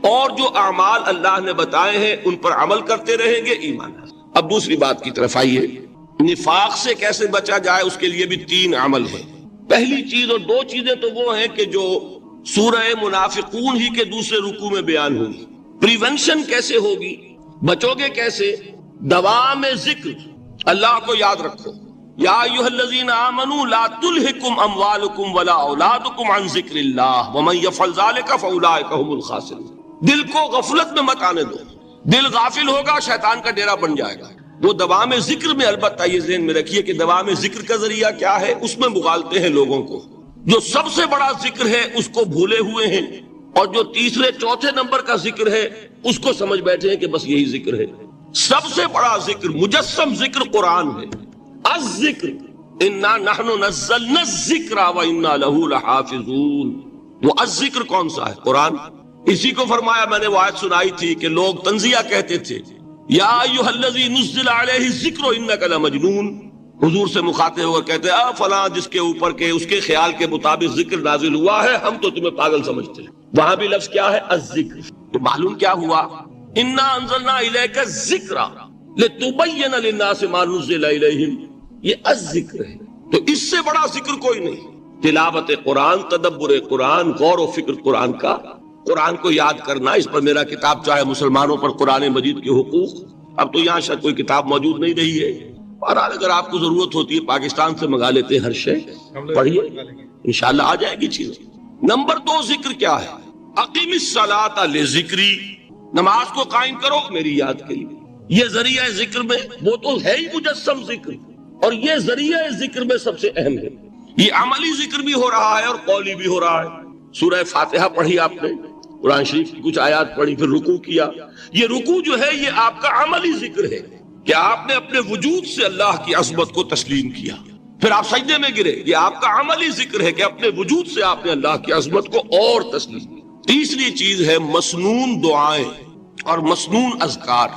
اور جو اعمال اللہ نے بتائے ہیں ان پر عمل کرتے رہیں گے، ایمان حاصل. اب دوسری بات کی طرف آئیے. نفاق سے کیسے بچا جائے اس کے لیے بھی 3 عمل ہیں. پہلی چیز، اور 2 چیزیں تو وہ ہیں کہ جو سورہ منافقون ہی کے دوسرے رکوع میں بیان ہوگی. پریونشن کیسے ہوگی، بچو گے کیسے؟ دوام ذکر، اللہ کو یاد رکھو. یا ایھا الذین آمنوا لا تلہکم اموالکم ولا اولادکم عن ذکر اللہ ومن یفعل ذلک فاولئک هم الخاسرون. دل کو غفلت میں مت آنے دو. دل غافل ہوگا شیطان کا ڈیرا بن جائے گا. وہ دوام ذکر میں، البتہ یہ ذہن میں رکھیے کہ دوام ذکر کا ذریعہ کیا ہے، اس میں مغالتے ہیں لوگوں کو. جو سب سے بڑا ذکر ہے اس کو بھولے ہوئے ہیں، اور جو تیسرے چوتھے نمبر کا ذکر ہے اس کو سمجھ بیٹھے ہیں کہ بس یہی ذکر ہے. سب سے بڑا ذکر، مجسم ذکر قرآن ہے. الذکر انا نحن نزلنا الذکر وانا له لحافظون. وہ الذکر کون سا ہے؟ قرآن. اسی کو فرمایا، میں نے وہ آیت سنائی تھی کہ لوگ تنزیہ کہتے تھے یا ایھا الذی نزل علیہ الذکر انک لمجنون. حضور سے مخاطب ہو کر کہتے ہیں فلاں جس کے اوپر کے اس کے خیال کے مطابق ذکر نازل ہوا ہے، ہم تو تمہیں پاگل سمجھتے ہیں. وہاں بھی لفظ کیا ہے؟ الذکر. تو معلوم کیا ہوا؟ انا انزلنا الیک الذکر لتبین للناس ما نزل الیہم. یہ الذکر ہے. تو اس سے بڑا ذکر کوئی نہیں. تلاوت قرآن، تدبر قرآن، غور و فکر قرآن کا، قرآن کو یاد کرنا. اس پر میرا کتاب چاہے مسلمانوں پر قرآن مجید کے حقوق، اب تو یہاں شاید کوئی کتاب موجود نہیں رہی ہے. بہرحال اگر آپ کو ضرورت ہوتی ہے پاکستان سے منگا لیتے ہیں، ہر شے پڑھیے، انشاءاللہ آ جائے گی چیز. نمبر 2 ذکر کیا ہے؟ اقیم الصلاۃ لذکری. نماز کو قائم کرو میری یاد کے لیے. یہ ذریعہ ذکر میں، وہ تو ہے ہی مجسم ذکر، اور یہ ذریعہ ذکر میں سب سے اہم ہے. یہ عملی ذکر بھی ہو رہا ہے اور قولی بھی ہو رہا ہے. سورہ فاتحہ پڑھی آپ نے، قرآن شریف کی کچھ آیات پڑھی، پھر رکوع کیا. یہ رکوع جو ہے یہ آپ کا عملی ذکر ہے کہ آپ نے اپنے وجود سے اللہ کی عظمت کو تسلیم کیا. پھر آپ سجدے میں گرے، یہ آپ کا عملی ذکر ہے کہ اپنے وجود سے آپ نے اللہ کی عظمت کو اور تسلیم کیا. تیسری چیز ہے مسنون دعائیں اور مسنون اذکار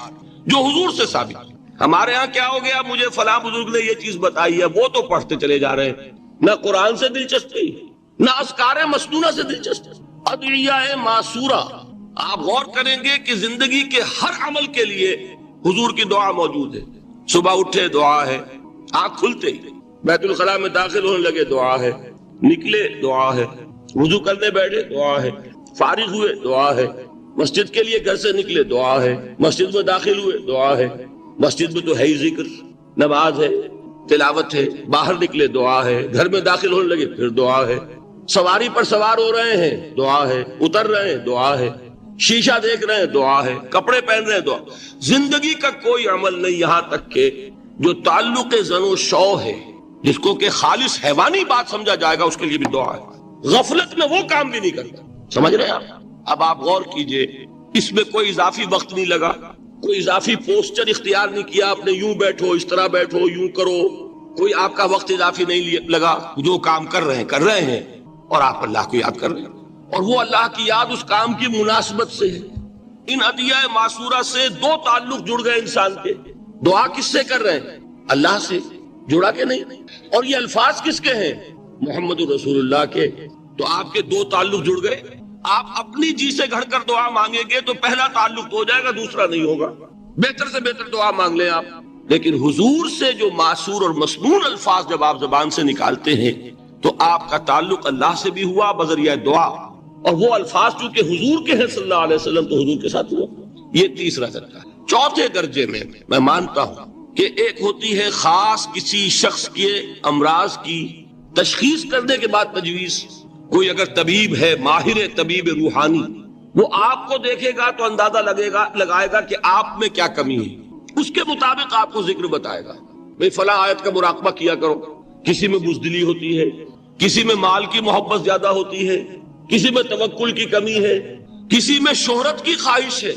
جو حضور سے ثابت. ہمارے ہاں کیا ہو گیا، مجھے فلاں بزرگ نے یہ چیز بتائی ہے، وہ تو پڑھتے چلے جا رہے ہیں. نہ قرآن سے دلچسپی، نہ اذکار مسنونہ سے دلچسپی، ادعیہ معصورہ۔ آپ غور کریں گے کہ زندگی کے ہر عمل کے لیے حضور کی دعا موجود ہے۔ صبح اٹھے دعا ہے، آنکھ کھلتے ہی بیت الخلاء میں داخل ہونے لگے دعا ہے، نکلے دعا ہے، وضو کرنے بیٹھے دعا ہے، فارغ ہوئے دعا ہے، مسجد کے لیے گھر سے نکلے دعا ہے، مسجد میں داخل ہوئے دعا ہے، مسجد میں تو ہے ہی ذکر، نماز ہے، تلاوت ہے، باہر نکلے دعا ہے، گھر میں داخل ہونے لگے پھر دعا ہے، سواری پر سوار ہو رہے ہیں دعا ہے، اتر رہے ہیں دعا ہے، شیشہ دیکھ رہے ہیں دعا ہے، کپڑے پہن رہے ہیں دعا۔ زندگی کا کوئی عمل نہیں یہاں تک کہ جو تعلق زن و شو ہے، جس کو کہ خالص حیوانی بات سمجھا جائے گا، اس کے لیے بھی دعا ہے۔ غفلت میں وہ کام بھی نہیں کرتا، سمجھ رہے ہیں آپ؟ اب آپ غور کیجئے، اس میں کوئی اضافی وقت نہیں لگا، کوئی اضافی پوسچر اختیار نہیں کیا آپ نے، یوں بیٹھو، اس طرح بیٹھو، یوں کرو، کوئی آپ کا وقت اضافی نہیں لگا۔ جو کام کر رہے ہیں اور آپ اللہ کو یاد کر رہے ہیں، اور وہ اللہ کی یاد اس کام کی مناسبت سے ہے۔ ان ادعیہ معصورہ سے دو تعلق جڑ گئے انسان کے۔ دعا کس سے کر رہے ہیں؟ اللہ سے، جڑا کہ نہیں؟ اور یہ الفاظ کس کے ہیں؟ محمد رسول اللہ کے۔ تو آپ کے دو تعلق جڑ گئے۔ آپ اپنی جی سے گھڑ کر دعا مانگیں گے تو پہلا تعلق تو ہو جائے گا، دوسرا نہیں ہوگا۔ بہتر سے بہتر دعا مانگ لیں آپ، لیکن حضور سے جو معصور اور مسنون الفاظ جب آپ زبان سے نکالتے ہیں تو آپ کا تعلق اللہ سے بھی ہوا بذریعہ دعا، اور وہ الفاظ چونکہ حضور کے ہیں صلی اللہ علیہ وسلم تو حضور کے ساتھ ہوا۔ یہ تیسرا درجہ ہے۔ چوتھے درجے میں مانتا ہوں کہ ایک ہوتی ہے خاص کسی شخص کے امراض کی تشخیص کرنے کے بعد تجویز۔ کوئی اگر طبیب ہے، ماہر طبیب روحانی، وہ آپ کو دیکھے گا تو اندازہ لگائے گا کہ آپ میں کیا کمی ہے، اس کے مطابق آپ کو ذکر بتائے گا۔ بھئی فلاں آیت کا مراقبہ کیا کرو۔ کسی میں بزدلی ہوتی ہے، کسی میں مال کی محبت زیادہ ہوتی ہے، کسی میں توکل کی کمی ہے، کسی میں شہرت کی خواہش ہے،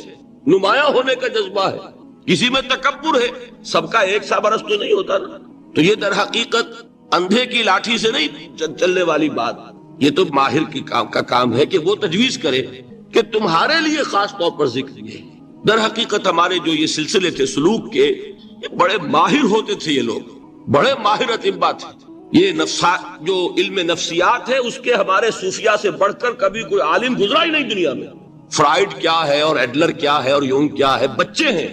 نمایاں ہونے کا جذبہ ہے، کسی میں تکبر ہے۔ سب کا ایک سا برس تو نہیں ہوتا نا۔ تو یہ در حقیقت اندھے کی لاٹھی سے نہیں چلنے والی بات، یہ تو ماہر کی کا کام ہے کہ وہ تجویز کرے کہ تمہارے لیے خاص طور پر ذکر یہ۔ در حقیقت ہمارے جو یہ سلسلے تھے سلوک کے، یہ بڑے ماہر ہوتے تھے، یہ لوگ بڑے ماہر اطباء تھے۔ یہ جو علم نفسیات ہے اس کے ہمارے صوفیاء سے بڑھ کر کبھی کوئی عالم گزرا ہی نہیں دنیا میں۔ فرائیڈ کیا ہے اور ایڈلر کیا ہے اور یونگ کیا ہے، بچے ہیں۔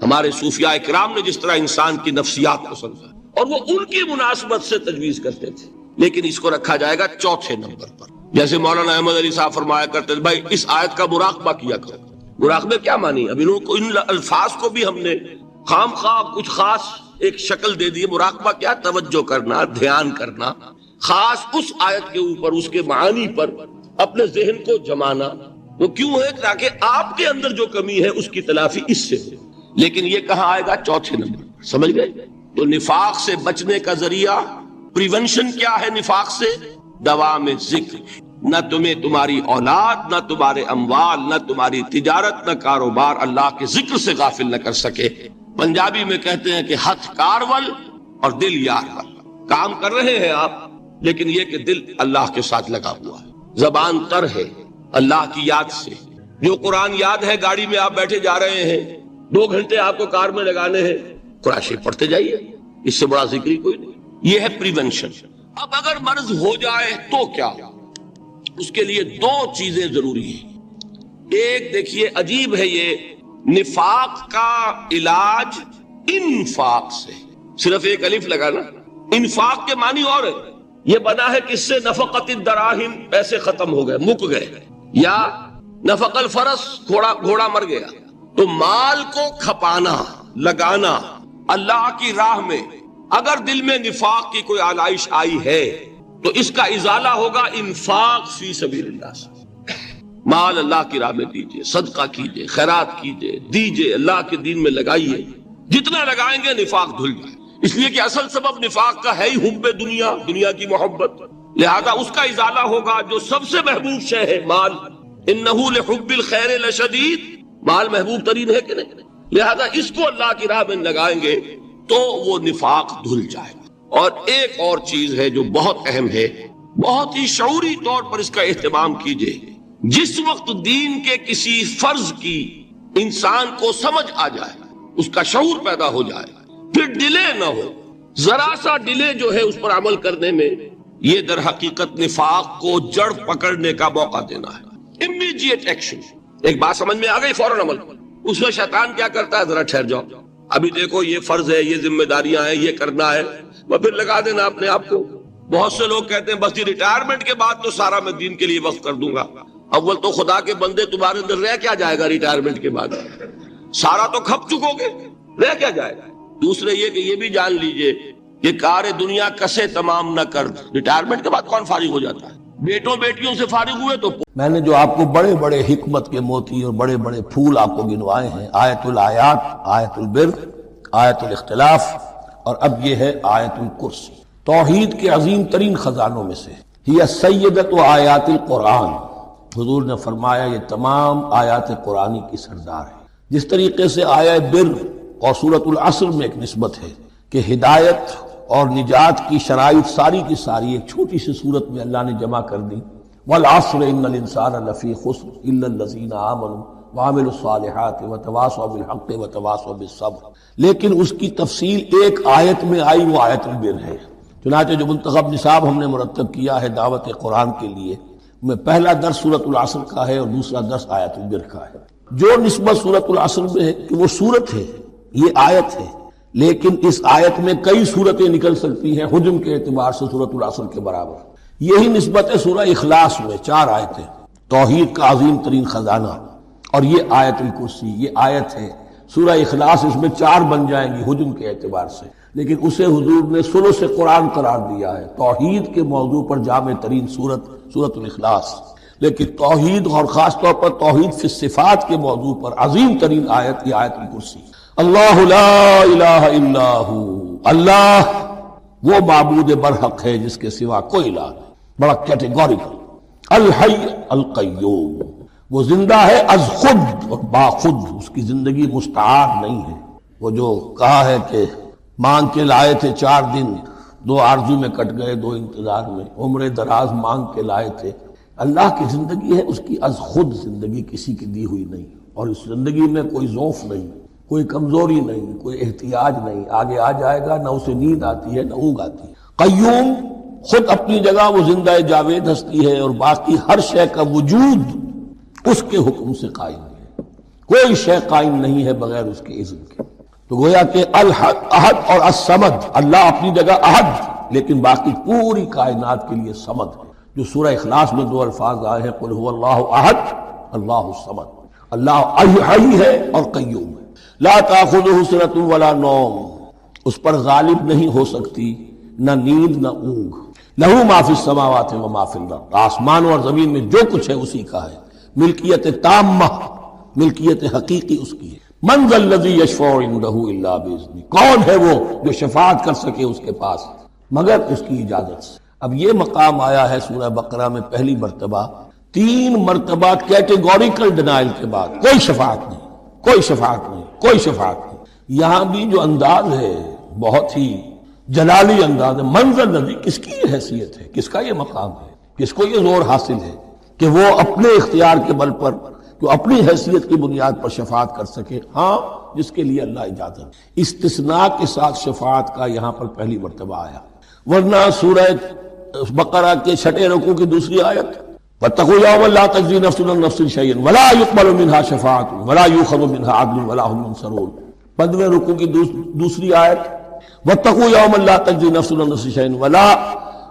ہمارے صوفیاء کرام نے جس طرح انسان کی نفسیات کو سمجھا اور وہ ان کی مناسبت سے تجویز کرتے تھے، لیکن اس کو رکھا جائے گا چوتھے نمبر پر۔ جیسے مولانا احمد علی صاحب فرمایا کرتے تھے، بھائی اس آیت کا مراقبہ کیا کرو۔ مراقبہ کیا مانی؟ اب ان الفاظ کو بھی ہم نے خام خواہ کچھ خاص ایک شکل دے دی۔ مراقبہ کیا؟ توجہ کرنا، دھیان کرنا، خاص اس آیت کے اوپر، اس کے معانی پر اپنے ذہن کو جمانا۔ وہ کیوں ہے؟ تاکہ آپ کے اندر جو کمی ہے اس کی تلافی اس سے ہو۔ لیکن یہ کہاں آئے گا؟ چوتھے نمبر، سمجھ گئے؟ تو نفاق سے بچنے کا ذریعہ، پریونشن کیا ہے نفاق سے؟ دوام ذکر۔ نہ تمہیں تمہاری اولاد، نہ تمہارے اموال، نہ تمہاری تجارت، نہ کاروبار اللہ کے ذکر سے غافل نہ کر سکے۔ پنجابی میں کہتے ہیں کہ ہتھ کارول اور دل یار ول۔ کام کر رہے ہیں آپ، لیکن یہ کہ دل اللہ کے ساتھ لگا ہوا ہے، زبان تر ہے اللہ کی یاد سے۔ جو قرآن یاد ہے، گاڑی میں آپ بیٹھے جا رہے ہیں، 2 گھنٹے آپ کو کار میں لگانے ہیں، قرآن شریف پڑھتے جائیے، اس سے بڑا ذکر ہی کوئی نہیں۔ یہ ہے پریونشن۔ اب اگر مرض ہو جائے تو کیا؟ اس کے لیے 2 چیزیں ضروری ہیں۔ ایک دیکھیے، عجیب ہے یہ، نفاق کا علاج انفاق سے، صرف ایک الف لگانا۔ انفاق کے معنی اور ہے، یہ بنا ہے کس سے؟ نفقت الدراہم، پیسے ختم ہو گئے، مک گئے، یا نفق الفرس، گھوڑا مر گیا۔ تو مال کو کھپانا، لگانا اللہ کی راہ میں۔ اگر دل میں نفاق کی کوئی آلائش آئی ہے تو اس کا ازالہ ہوگا انفاق فی سبیل اللہ سے۔ مال اللہ کی راہ میں دیجئے، صدقہ کیجئے، خیرات کیجئے، دیجئے، اللہ کے دین میں لگائیے۔ جتنا لگائیں گے نفاق دھل جائے، اس لیے کہ اصل سبب نفاق کا ہے ہی حب دنیا، دنیا کی محبت۔ لہذا اس کا ازالہ ہوگا جو سب سے محبوب شے ہے، مال۔ انہ لحب الخیر لشدید، مال محبوب ترین ہے کہ نہیں؟ لہذا اس کو اللہ کی راہ میں لگائیں گے تو وہ نفاق دھل جائے گا۔ اور ایک اور چیز ہے جو بہت اہم ہے، بہت ہی شعوری طور پر اس کا اہتمام کیجئے۔ جس وقت دین کے کسی فرض کی انسان کو سمجھ آ جائے، اس کا شعور پیدا ہو جائے، پھر ڈیلے نہ ہو۔ ذرا سا ڈیلے جو ہے اس پر عمل کرنے میں یہ در حقیقت نفاق کو جڑ پکڑنے کا موقع دینا ہے. Immediate action. ایک بات سمجھ میں آ گئی، فوراً عمل. اس میں شیطان کیا کرتا ہے، ذرا ٹھہر جاؤ، ابھی دیکھو یہ فرض ہے، یہ ذمہ داریاں ہیں، یہ کرنا ہے، وہ پھر لگا دینا اپنے آپ کو. بہت سے لوگ کہتے ہیں بس یہ ریٹائرمنٹ کے بعد تو سارا میں دین کے لیے وقف کر دوں گا. اول تو خدا کے بندے تمہارے اندر رہ کیا جائے گا ریٹائرمنٹ کے بعد؟ سارا تو کھپ چکو گے، رہ کیا جائے گا؟ دوسرے یہ کہ یہ بھی جان لیجئے کہ کار دنیا کسے تمام نہ کر. ریٹائرمنٹ کے بعد کون فارغ ہو جاتا ہے؟ بیٹوں بیٹیوں سے فارغ ہوئے تو میں نے جو آپ کو بڑے بڑے حکمت کے موتی اور بڑے بڑے پھول آپ کو گنوائے ہیں، آیت الآیات، آیت البر، آیت الاختلاف، اور اب یہ ہے آیت الکرسی. توحید کے عظیم ترین خزانوں میں سے ہی سیدۃ آیات القرآن. حضور نے فرمایا یہ تمام آیات قرآنی کی سردار ہے. جس طریقے سے آیہ بر اور سورۃ العصر میں ایک نسبت ہے کہ ہدایت اور نجات کی شرائط ساری کی ساری ایک چھوٹی سی صورت میں اللہ نے جمع کر دی. والعصر ان الانسان لفی خسر الا الذین آمنوا وعملوا الصالحات وتواصوا بالحق وتواصوا بالصبر. لیکن اس کی تفصیل ایک آیت میں آئی، وہ آیت البر ہے. چنانچہ جو منتخب نصاب ہم نے مرتب کیا ہے دعوت قرآن کے لیے، میں پہلا درس سورۃ العصر کا ہے اور دوسرا درس آیت البر کا ہے. جو نسبت سورۃ العصر میں ہے کہ وہ سورت ہے، یہ آیت ہے، لیکن اس آیت میں کئی سورتیں نکل سکتی ہیں حجم کے اعتبار سے سورۃ العصر کے برابر. یہی نسبت ہے سورہ اخلاص میں، 4 آیتیں، توحید کا عظیم ترین خزانہ. اور یہ آیت الکرسی، یہ آیت ہے. سورہ اخلاص اس میں 4 بن جائیں گی حجم کے اعتبار سے، لیکن اسے حضور نے ثلث قرآن قرار دیا ہے. توحید کے موضوع پر جامع ترین سورۃ الاخلاص، لیکن توحید اور خاص طور پر توحید فی الصفات کے موضوع پر عظیم ترین آیت یہ آیت الکرسی. اللہ لا الہ الا ہو، اللہ وہ معبود برحق ہے جس کے سوا کوئی الہ نہیں. بڑا کیٹیگوریکل. الحی القیوم، وہ زندہ ہے از خود اور باخود، اس کی زندگی مستعار نہیں ہے. وہ جو کہا ہے کہ مانگ کے لائے تھے 4 دن، 2 آرزو میں کٹ گئے 2 انتظار میں، عمر دراز مانگ کے لائے تھے. اللہ کی زندگی ہے اس کی از خود زندگی، کسی کی دی ہوئی نہیں، اور اس زندگی میں کوئی ضعف نہیں، کوئی کمزوری نہیں، کوئی احتیاج نہیں. آگے آ جائے گا، نہ اسے نیند آتی ہے نہ اونگ آتی ہے. قیوم، خود اپنی جگہ وہ زندہ جاوید ہستی ہے، اور باقی ہر شے کا وجود اس کے حکم سے قائم ہے. کوئی شے قائم نہیں ہے بغیر اس کے اذن کے. تو گویا کہ احد اور الصمد، اللہ اپنی جگہ احد، لیکن باقی پوری کائنات کے لیے صمد ہے. جو سورہ اخلاص میں 2 الفاظ آئے ہیں، قل هو اللہ احد اللہ الصمد. اللہ حی ہے اور قیوم ہے. لا تأخذہ سنۃ ولا نوم، اس پر غالب نہیں ہو سکتی نہ نیند نہ اونگ. لہ ما فی السماوات و ما فی الارض، آسمان اور زمین میں جو کچھ ہے اسی کا ہے. ملکیت تامہ، ملکیت حقیقی اس کی ہے. من ذا الذی یشفع عندہ الا باذنہ، کون ہے وہ جو شفاعت کر سکے اس کے پاس مگر اس کی اجازت سے. اب یہ مقام آیا ہے سورہ بقرہ میں پہلی مرتبہ. 3 مرتبہ کیٹیگوریکل ڈینائل کے بعد کوئی شفاعت نہیں، کوئی شفاعت نہیں، کوئی شفاعت نہیں. یہاں بھی جو انداز ہے بہت ہی جلالی انداز ہے. منظر نبی، کس کی یہ حیثیت ہے، کس کا یہ مقام ہے، کس کو یہ زور حاصل ہے کہ وہ اپنے اختیار کے بل پر، جو اپنی حیثیت کی بنیاد پر شفاعت کر سکے؟ ہاں، جس کے لیے اللہ اجازت. استثناء کے ساتھ شفاعت کا یہاں پر پہلی مرتبہ آیا. ورنہ سورہ بقرہ کے 6 رکوع کی دوسری آیت، وَاتَّقُوا يَوْمًا لَا تَجْزِي نَفْسٌ عَن نَفْسٍ شَيْئًا وَلَا يُقْبَلُ مِنْهَا شَفَاعَةٌ وَلَا يُؤْخَذُ مِنْهَا عَدْلٌ وَلَا هُمْ يُنصَرُونَ. 15ویں رکوع کی دوسری آیت، وَاتَّقُوا يَوْمًا لَا تَجْزِي نَفْسٌ عَن نَفْسٍ شَيْئًا وَلَا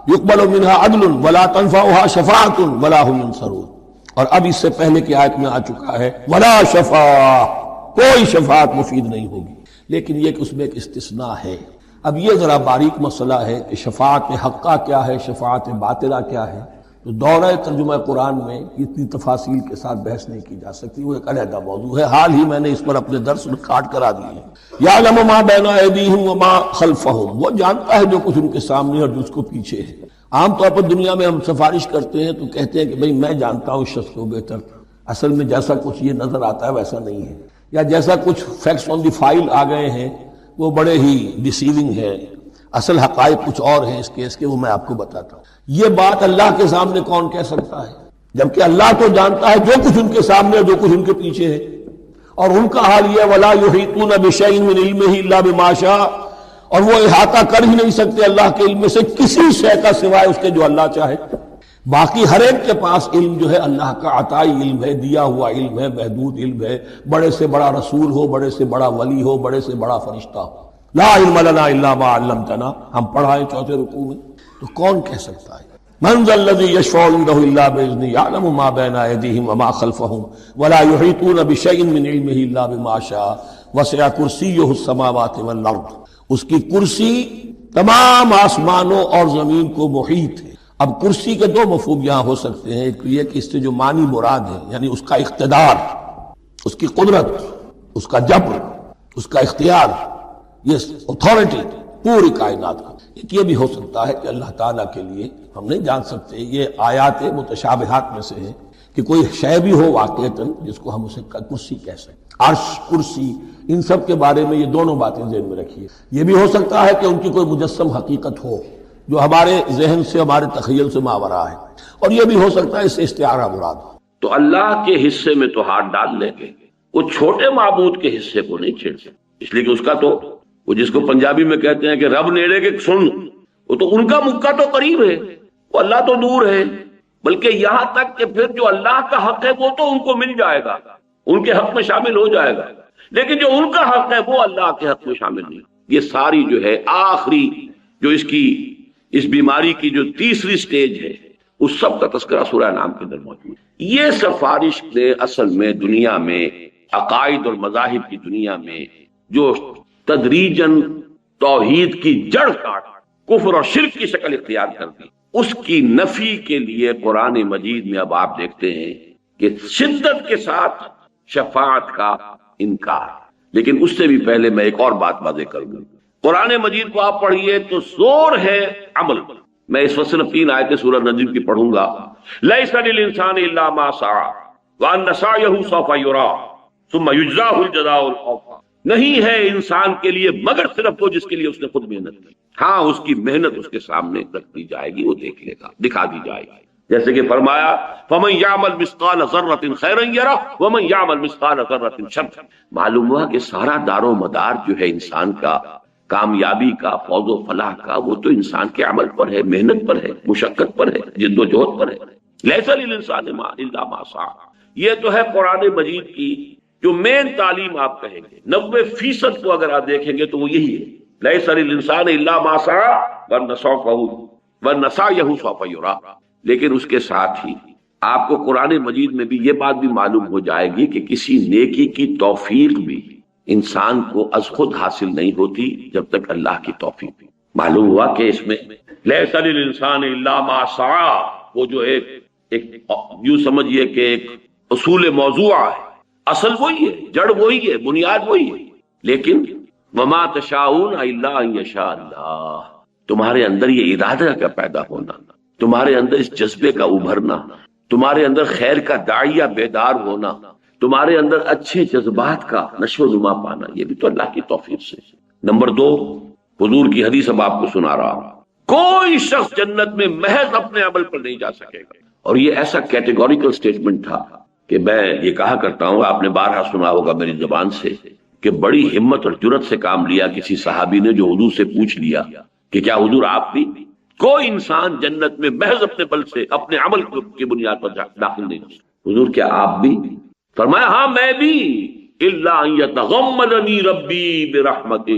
يُقْبَلُ مِنْهَا عَدْلٌ وَلَا تَنفَعُهَا شَفَاعَةٌ وَلَا هُمْ يُنصَرُونَ. اور اب اس سے پہلے کی آیت میں آ چکا ہے وَلَا شَفَاعَةٌ، کوئی شفاعت مفید نہیں ہوگی. لیکن یہ کہ اس میں ایک استثناء ہے. اب یہ ذرا باریک مسئلہ ہے کہ شفاعت حقہ کیا ہے، شفاعت باطلہ کیا ہے. تو دورہ ترجمہ قرآن میں اتنی تفاصیل کے ساتھ بحث نہیں کی جا سکتی، وہ ایک علیحدہ موضوع ہے. حال ہی میں نے اس پر اپنے درس ریکارڈ کرا دیے ہیں. یعلم ما بین ایدیہم وما خلفہم، وہ جانتا ہے جو کچھ ان کے سامنے اور جو اس کو پیچھے ہے. عام طور پر دنیا میں ہم سفارش کرتے ہیں تو کہتے ہیں کہ بھئی میں جانتا ہوں اس شخص کو بہتر. اصل میں جیسا کچھ یہ نظر آتا ہے ویسا نہیں ہے، یا جیسا کچھ فیکٹس آن دی فائل آ گئے ہیں وہ بڑے ہی ڈیسیونگ ہے. اصل حقائق کچھ اور ہیں اس کیس کے، وہ میں آپ کو بتاتا ہوں. یہ بات اللہ کے سامنے کون کہہ سکتا ہے، جبکہ اللہ تو جانتا ہے جو کچھ ان کے سامنے اور جو کچھ ان کے پیچھے ہے. اور ان کا حال یہ وَلَا يُحِيطُونَ بِشَيْءٍ مِّنْ عِلْمِهِ إِلَّا بِمَا شَاءَ، اور وہ احاطہ کر ہی نہیں سکتے اللہ کے علم سے کسی شے کا سوائے اس کے جو اللہ چاہے۔ باقی ہر ایک کے پاس علم جو ہے اللہ کا عطائی علم ہے، دیا ہوا علم ہے، محدود علم ہے، بڑے سے بڑا رسول ہو، بڑے سے بڑا ولی ہو، بڑے سے بڑا فرشتہ ہو۔ لا علم لنا الا ما علمتنا، ہم پڑھائیں چوتھے رکوع میں، تو کون کہہ سکتا ہے؟ من ذا الذی یشفع عنده الا باذنہ یعلم ما بین ایدیہم وما خلفہم ولا یحیطون بشیء من علمہ الا بما شاء وسع کرسیہ السماوات والارض۔ اس کی کرسی تمام آسمانوں اور زمین کو محیط ہے۔ اب کرسی کے دو مفہوم یہاں ہو سکتے ہیں، ایک یہ کہ اس سے جو معنی مراد ہے یعنی اس کا اقتدار، اس کی قدرت، اس کا جبر، اس کا اختیار، یہ اتھارٹی پوری کائنات کا۔ ایک یہ بھی ہو سکتا ہے کہ اللہ تعالیٰ کے لیے ہم نہیں جان سکتے، یہ آیات متشابہات میں سے ہے کہ کوئی شے بھی ہو واقعتاً جس کو ہم اسے کرسی کہہ سکیں۔ عرش، کرسی، ان سب کے بارے میں یہ دونوں باتیں ذہن میں رکھیے۔ یہ بھی ہو سکتا ہے کہ ان کی کوئی مجسم حقیقت ہو جو ہمارے ذہن سے، ہمارے تخیل سے ماورا ہے، اور یہ بھی ہو سکتا ہے اس سے استعارہ مراد ہو۔ تو اللہ کے حصے میں تو ہاتھ ڈال لیں گے، وہ چھوٹے معبود کے حصے کو نہیں چھیڑ سکتے، اس لیے کہ اس کا تو وہ جس کو پنجابی میں کہتے ہیں کہ رب نیڑے کے سن، وہ تو ان کا مکہ تو قریب ہے، وہ اللہ تو دور ہے، بلکہ یہاں تک کہ پھر جو اللہ کا حق ہے وہ تو ان کو مل جائے گا، ان کے حق میں شامل ہو جائے گا، لیکن جو ان کا حق ہے وہ اللہ کے حق میں شامل نہیں۔ یہ ساری جو ہے آخری جو اس بیماری کی جو تیسری سٹیج ہے، اس سب کا تذکرہ سورہ انعام کے اندر موجود ہے۔ یہ سفارش نے اصل میں دنیا میں عقائد اور مذاہب کی دنیا میں جو تدریجاً توحید کی جڑ کاٹ کفر اور شرک کی شکل اختیار کر دی، اس کی نفی کے لیے قرآن مجید میں اب آپ دیکھتے ہیں کہ شدت کے ساتھ شفاعت کا انکار۔ لیکن اس سے بھی پہلے میں ایک اور بات واضح کروں گا، قرآن مجید کو آپ پڑھیے تو زور ہے عمل پر۔ میں اس وقت صرف 3 آیتیں سورہ نجم کی پڑھوں گا۔ لیس للانسان الا ما سعى وان سعيه سوف يرى ثم يجزاه الجزاء الاوفى۔ نہیں ہے انسان کے لیے مگر صرف وہ جس کے لیے اس نے خود محنت کی، ہاں اس کی محنت اس کے سامنے رکھ دی جائے گی، وہ دیکھ لے گا، دکھا دی جائے گی۔ جیسے کہ فرمایا فَمَن يَعْمَلْ مِثْقَالَ ذَرَّةٍ خَيْرًا يَرَهُ وَمَن يَعْمَلْ مِثْقَالَ ذَرَّةٍ شَرًّا۔ معلوم ہوا کہ سارا دار و مدار جو ہے انسان کا، کامیابی کا، فوز و فلاح کا، وہ تو انسان کے عمل پر ہے، محنت پر ہے، مشقت پر ہے، جد و جہد پر ہے۔ لیس للانسان الا ما سعى، یہ تو ہے قرآن مجید کی جو مین تعلیم آپ کہیں گے، 90% کو اگر آپ دیکھیں گے تو وہ یہی ہے، لیس للانسان الا ما سعى وَسَعْيُهُ سَوْفَ يُرَىٰ۔ لیکن اس کے ساتھ ہی آپ کو قرآن مجید میں بھی یہ بات بھی معلوم ہو جائے گی کہ کسی نیکی کی توفیق بھی انسان کو از خود حاصل نہیں ہوتی جب تک اللہ کی توفیق بھی۔ معلوم ہوا کہ اس میں لیس للانسان الا ما سعى، وہ جو ایک یوں سمجھیے کہ ایک اصول موضوع ہے، اصل وہی ہے، جڑ وہی ہے، بنیاد وہی ہے، لیکن وما تشاءون الا ان یشاء اللہ، تمہارے اندر یہ ارادہ کا پیدا ہونا، تمہارے اندر اس جذبے کا ابھرنا، تمہارے اندر خیر کا داعیہ بیدار ہونا، تمہارے اندر اچھے جذبات کا نشو و نما پانا، یہ بھی تو اللہ کی توفیق سے۔ نمبر 2، حضور کی حدیث اب آپ کو سنا رہا ہوں، کوئی شخص جنت میں محض اپنے عمل پر نہیں جا سکے گا۔ اور یہ ایسا کیٹیگوریکل سٹیٹمنٹ تھا کہ میں یہ کہا کرتا ہوں، آپ نے بارہا سنا ہوگا میری زبان سے، کہ بڑی ہمت اور جرت سے کام لیا کسی صحابی نے جو حضور سے پوچھ لیا کہ کیا حضور آپ بھی؟ کوئی انسان جنت میں محض اپنے بل سے، اپنے عمل کی بنیاد پر داخل نہیں ہو سکتا۔ حضور کیا آپ بھی؟ فرمایا ہاں میں بھی، الا ان یتغمدنی ربی برحمتہ،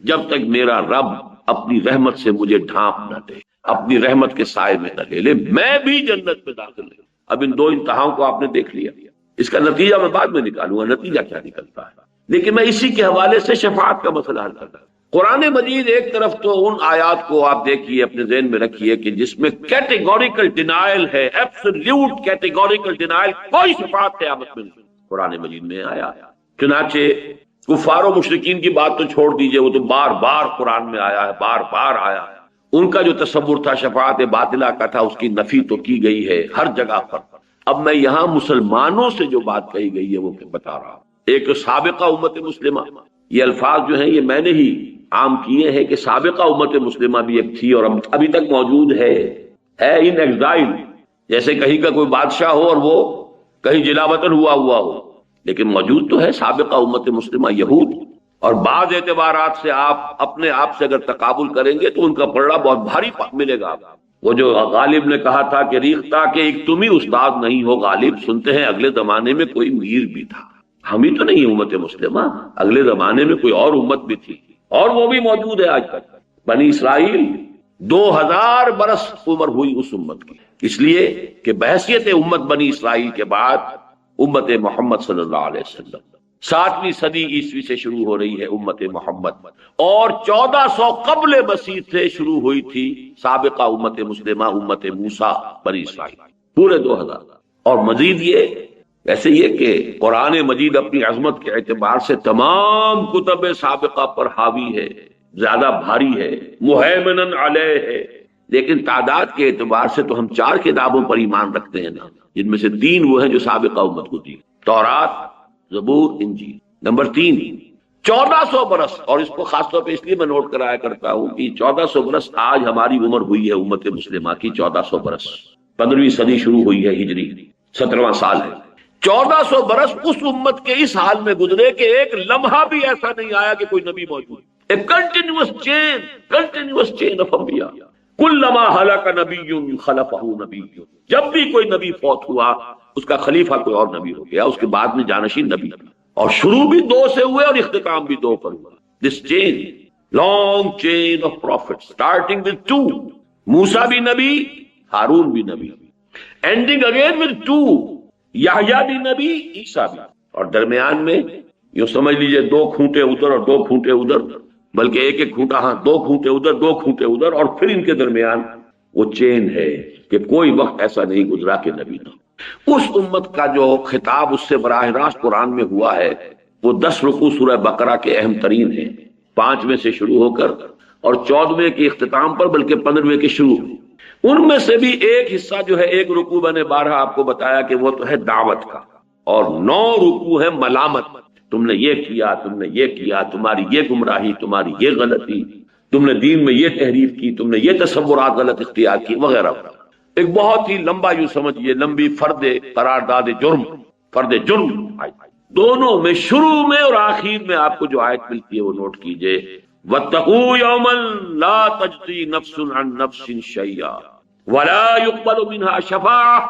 جب تک میرا رب اپنی رحمت سے مجھے ڈھانپ نہ دے، اپنی رحمت کے سائے میں نہ لے لے، میں بھی جنت میں داخل ہوں۔ اب ان 2 انتہاؤں کو آپ نے دیکھ لیا، اس کا نتیجہ میں بعد میں نکالوں گا، نتیجہ کیا نکلتا ہے، لیکن میں اسی کے حوالے سے شفاعت کا مسئلہ حل کرتا ہوں۔ قرآن مجید ایک طرف تو ان آیات کو آپ دیکھیے، اپنے ذہن میں رکھیے کہ جس میں کیٹیگوریکل ڈینائل ہے، ایبسولوٹ کیٹیگوریکل ڈینائل، کوئی شفاعت قیامت میں نہیں، قرآن مجید میں آیا۔ چنانچہ کفار و مشرکین کی بات تو چھوڑ دیجئے، وہ تو بار بار قرآن میں آیا ہے، بار بار آیا ہے۔ ان کا جو تصور تھا شفاعت باطلہ کا تھا، اس کی نفی تو کی گئی ہے ہر جگہ پر۔ اب میں یہاں مسلمانوں سے جو بات کہی گئی ہے وہ بتا رہا ہوں۔ ایک سابقہ امت مسلمہ، یہ الفاظ جو ہیں یہ میں نے ہی عام کیے ہیں کہ سابقہ امت مسلمہ بھی ایک تھی اور ابھی تک موجود ہے ان ایگزائل، جیسے کہیں کا کوئی بادشاہ ہو اور وہ کہیں جلا وطن ہوا ہو، لیکن موجود تو ہے سابقہ امت مسلمہ، یہود۔ اور بعض اعتبارات سے آپ اپنے آپ سے اگر تقابل کریں گے تو ان کا پلڑا بہت بھاری ملے گا. وہ جو غالب نے کہا تھا کہ ریختہ کہ ایک تم ہی استاد نہیں ہو غالب، سنتے ہیں اگلے زمانے میں کوئی میر بھی تھا. ہم ہی تو نہیں امت مسلمہ، اگلے زمانے میں کوئی اور امت بھی تھی اور وہ بھی موجود ہے آج تک. بنی اسرائیل 2000 برس عمر ہوئی اس امت کی، اس لیے کہ بحیثیت امت بنی اسرائیل کے بعد امت محمد صلی اللہ علیہ وسلم 7ویں صدی عیسوی سے شروع ہو رہی ہے امت محمد، اور 1400 قبل مسیح سے شروع ہوئی تھی سابقہ امت مسلمہ امت موسیٰ بنی اسرائیل، پورے 2000. اور مزید یہ کہ قرآن مجید اپنی عظمت کے اعتبار سے تمام کتب سابقہ پر حاوی ہے، زیادہ بھاری ہے، مہیمنن علیہ ہے، لیکن تعداد کے اعتبار سے تو ہم 4 کتابوں پر ایمان رکھتے ہیں نا، جن میں سے 3 وہ ہیں جو سابقہ امت کو دی، تورات، زبور، انجیل. نمبر 3 1400 برس، اور اس کو خاص طور پہ اس لیے میں نوٹ کرایا کرتا ہوں کہ 1400 برس آج ہماری عمر ہوئی ہے امت مسلمہ کی. 1400 برس 15ویں صدی شروع ہوئی ہے ہجری، 17واں سال ہے. 1400 برس اس امت کے اس حال میں گزرے کہ ایک لمحہ بھی ایسا نہیں آیا کہ کوئی نبی موجود. A continuous chain of انبیاء. کلما ہلک نبی خلفہ نبی، جب بھی کوئی نبی فوت ہوا اس کا خلیفہ کوئی اور نبی ہو گیا، اس کے بعد میں جانشین نبی. اور شروع بھی 2 سے ہوئے اور اختتام بھی 2 پر ہوا. This chain, long chain of prophets, starting with 2. موسیٰ بھی نبی، ہارون بھی نبی، ending again with 2. یحییٰ بھی نبی، عیسیٰ بھی. اور درمیان میں یوں سمجھ لیجئے 2 کھوٹے ادھر اور 2 کھوٹے ادھر، بلکہ ایک کھوٹا، 2 کھوٹے ادھر 2 کھوٹے ادھر، اور پھر ان کے درمیان وہ چین ہے کہ کوئی وقت ایسا نہیں گزرا کہ نبی نہ. اس امت کا جو خطاب اس سے براہ راست قرآن میں ہوا ہے وہ 10 رکوع سورہ بقرہ کے اہم ترین ہیں، 5ویں سے شروع ہو کر اور 14ویں کے اختتام پر، بلکہ 15ویں کے شروع. ان میں سے بھی ایک حصہ جو ہے، ایک رکوع میں نے 12 آپ کو بتایا کہ وہ تو ہے دعوت کا، اور 9 رکوع ہے ملامت. تم نے یہ کیا، تم نے یہ کیا، تمہاری یہ گمراہی، تمہاری یہ غلطی، تم نے دین میں یہ تحریف کی، تم نے یہ تصورات غلط اختیار کی، وغیرہ. ایک بہت ہی لمبا یوں سمجھیے لمبی قرارداد جرم، فرد جرم. دونوں میں شروع میں اور آخر میں آپ کو جو آیت ملتی ہے وہ نوٹ کیجئے. وَاتَّقُوا يَوْمًا لَا تَجْزِي نَفْسٌ عَن نَفْسٍ شَيْئًا وَلَا يُقْبَلُ مِنْهَا شَفَاعَةٌ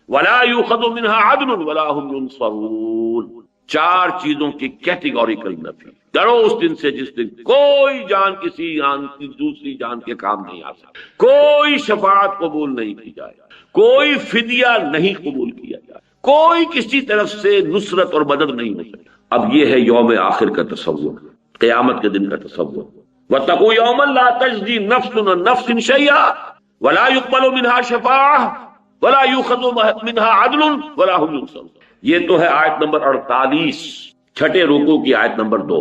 وَلَا يُؤْخَذُ مِنْهَا عَدْلٌ وَلَا هُمْ يُنصَرُونَ. 4 چیزوں کی کیٹیگوریکل نفی. ڈرو اس دن سے جس دن کوئی جان کسی جان کی دوسری جان کے کام نہیں آ سکتی، کوئی شفاعت قبول نہیں کی جائے، کوئی فدیہ نہیں قبول کیا جائے، کوئی کسی طرف سے نصرت اور مدد نہیں ہو سکتی. اب یہ ہے یوم آخر کا تصور، قیامت کے دن کا تصور. وَاتَّقُوا يَوْمًا لَا تَجْزِي نَفْسٌ عَن نَفْسٍ شَيْئًا وَلَا يُقْبَلُ مِنْهَا شَفَاعَةٌ وَلَا يُؤْخَذُ مِنْهَا عَدْلٌ وَلَا هُمْ يُنصَرُونَ. یہ تو ہے آیت نمبر 48 چھٹے رکوع کی آیت نمبر 2،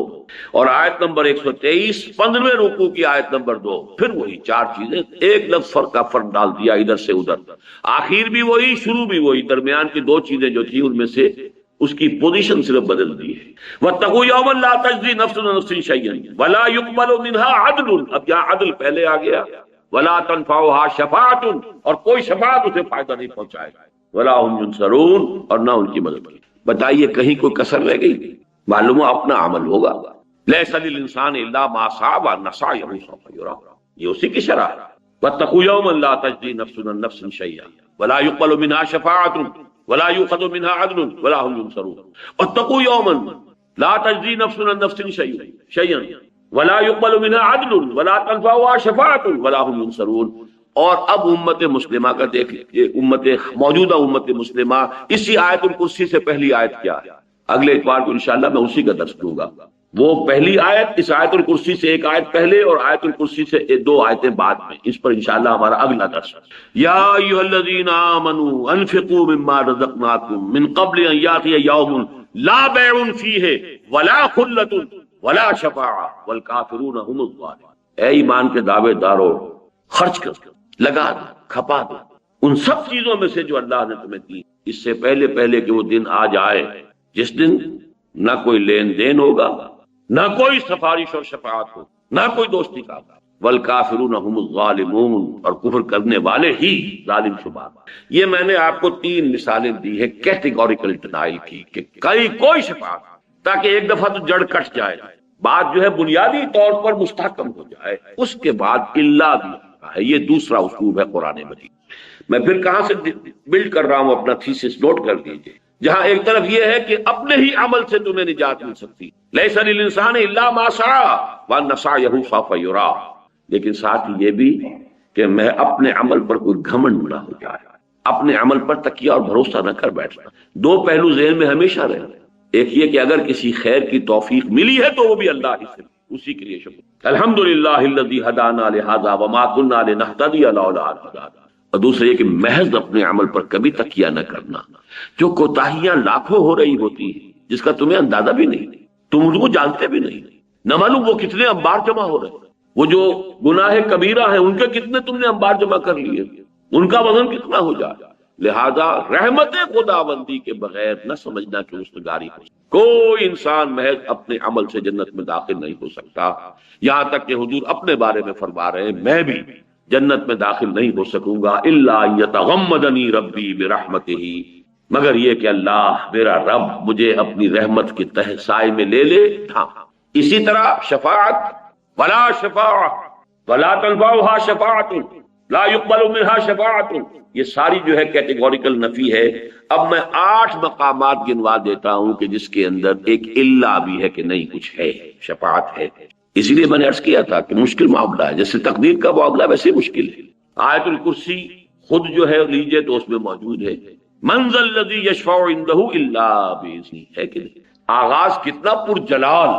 اور آیت نمبر 123 15ویں رکوع کی آیت نمبر 2. پھر وہی 4 چیزیں، ایک لفظ فرق کا فرق ڈال دیا ادھر سے ادھر، آخر بھی وہی، شروع بھی وہی، درمیان کی 2 چیزیں جو تھی ان میں سے اس کی پوزیشن صرف بدل دی ہے. وَاتَّقُوا يَوْمًا لَا تَجْزِي نَفْسٌ عَن نَفْسٍ شَيْئًا وَلَا يُقْبَلُ مِنْهَا عَدْلٌ. اب یہاں عدل پہلے آ گیا. وَلَا تَنفَعُهَا شَفَاعَةٌ، اور کوئی شفاعت اسے فائدہ نہیں پہنچائے گا. وَلَا هُمْ يُنصَرُونَ، اور نہ ان کی مدد کی. بتائیے کہیں کوئی کسر رہ گئی؟ معلوم اپنا عمل ہوگا. لَيْسَ لِلْإِنسَانِ إِلَّا مَا سَعَىٰ وَأَنَّ سَعْيَهُ سَوْفَ يُرَىٰ. یہ اسی کی شرح ہے. وَاتَّقُوا يَوْمًا لَا تَجْزِي نَفْسٌ عَن نَفْسٍ شَيْئًا وَلَا يُقْبَلُ مِنْهَا شَفَاعَةٌ وَلَا يُؤْخَذُ مِنْهَا عَدْلٌ وَلَا هُمْ يُنصَرُونَ. وَاتَّقُوا يَوْمًا لَا تَجْزِي نَفْسٌ عَن نَفْسٍ شَيْئًا وَلَا يُقْبَلُ مِنْهَا عَدْلٌ وَلَا تَنفَعُهَا شَفَاعَةٌ وَلَا هُمْ يُنصَرُونَ. اور اب امت مسلمہ کا دیکھ لیجیے، موجودہ امت مسلمہ، اسی آیت الکرسی سے پہلی آیت کیا ہے؟ اگلے اتوار کو انشاءاللہ میں اسی کا درس دوں گا. وہ پہلی آیت اس آیت الکرسی سے 1 آیت پہلے اور آیت الکرسی سے 2 آیتیں بعد میں. اس پر انشاءاللہ ہمارا اگلا درس. یا ایھا الذین آمنوا انفقوا مما رزقناکم من قبل ان یاتی یوم لا بیع فیہ ولا خلۃ ولا شفاعۃ والکافرون هم الظالمون. اے ایمان کے دعوے دارو، خرچ کر، لگا دو، کھپا دو ان سب چیزوں میں سے جو اللہ نے تمہیں دی، اس سے پہلے کہ وہ دن آ جائے جس دن نہ کوئی لین دین ہوگا، نہ کوئی سفارش اور شفاعت ہو، نہ کوئی دوستی کا. والکافرون هم الظالمون، اور کفر کرنے والے ہی ظالم شمار. یہ میں نے آپ کو 3 مثالیں دی ہے کیٹیگوریکل ڈینائل کی، کہ کوئی شفاعت، تاکہ ایک دفعہ تو جڑ کٹ جائے. بات جو ہے بنیادی طور پر مستحکم ہو جائے، اس کے بعد اللہ بھی آتا ہے. یہ دوسرا اسلوب ہے قرآن مجید. میں پھر کہاں سے بلڈ کر رہا ہوں اپنا تھیسس، نوٹ کر دیجئے. جہاں ایک طرف یہ ہے کہ اپنے ہی عمل سے تمہیں نجات مل سکتی، لیس للانسان الا ما سعى وان سعيه سوف يرى، لیکن ساتھ ہی یہ بھی کہ میں اپنے عمل پر کوئی گھمنڈ نہ ہو جائے، اپنے عمل پر تکیہ اور بھروسہ نہ کر بیٹھنا. دو پہلو ذہن میں ہمیشہ رہے. ایک یہ کہ اگر کسی خیر کی توفیق ملی ہے تو وہ بھی اللہ ہی سے، اسی کے لیے شکر، الحمدللہ الذی ہدانا لہذا وما كنا لنہتدی لولا ان ہدانا. اور دوسرا یہ کہ محض اپنے عمل پر کبھی تکیہ نہ کرنا. جو کوتاہیاں لاکھوں ہو رہی ہوتی ہیں جس کا تمہیں اندازہ بھی نہیں، تم ان کو جانتے بھی نہیں، نہ معلوم وہ کتنے انبار جمع ہو رہے ہیں. وہ جو گناہ کبیرہ ہیں ان کے کتنے تم نے انبار جمع کر لیے، ان کا وزن کتنا ہو جائے. لہذا رحمت خداوندی کے بغیر نہ سمجھنا کہ رستگاری ہو. کوئی انسان محض اپنے عمل سے جنت میں داخل نہیں ہو سکتا. یہاں تک کہ حضور اپنے بارے میں فرما رہے ہیں میں بھی جنت میں داخل نہیں ہو سکوں گا الا یتغمدنی ربی برحمتہ، مگر یہ کہ اللہ میرا رب مجھے اپنی رحمت کے تہ سائے میں لے لے. ہاں اسی طرح شفاعت، ولا شفاعت ولا تنفعها شفاعت لا يقبل منها شفاعت، یہ ساری جو ہے کیٹیگوریکل نفی ہے. اب میں 8 مقامات گنوا دیتا ہوں کہ جس کے اندر ایک الا بھی ہے کہ نہیں کچھ ہے، شفاعت ہے. اسی لیے میں نے عرض کیا تھا کہ مشکل معاملہ ہے، جیسے تقدیر کا معاملہ ویسے مشکل ہے. آیت الکرسی خود جو ہے لیجئے تو اس میں موجود ہے من ذا الذی یشفع عندہ الا باذنہ، ہے کہ نہیں؟ آغاز کتنا پر جلال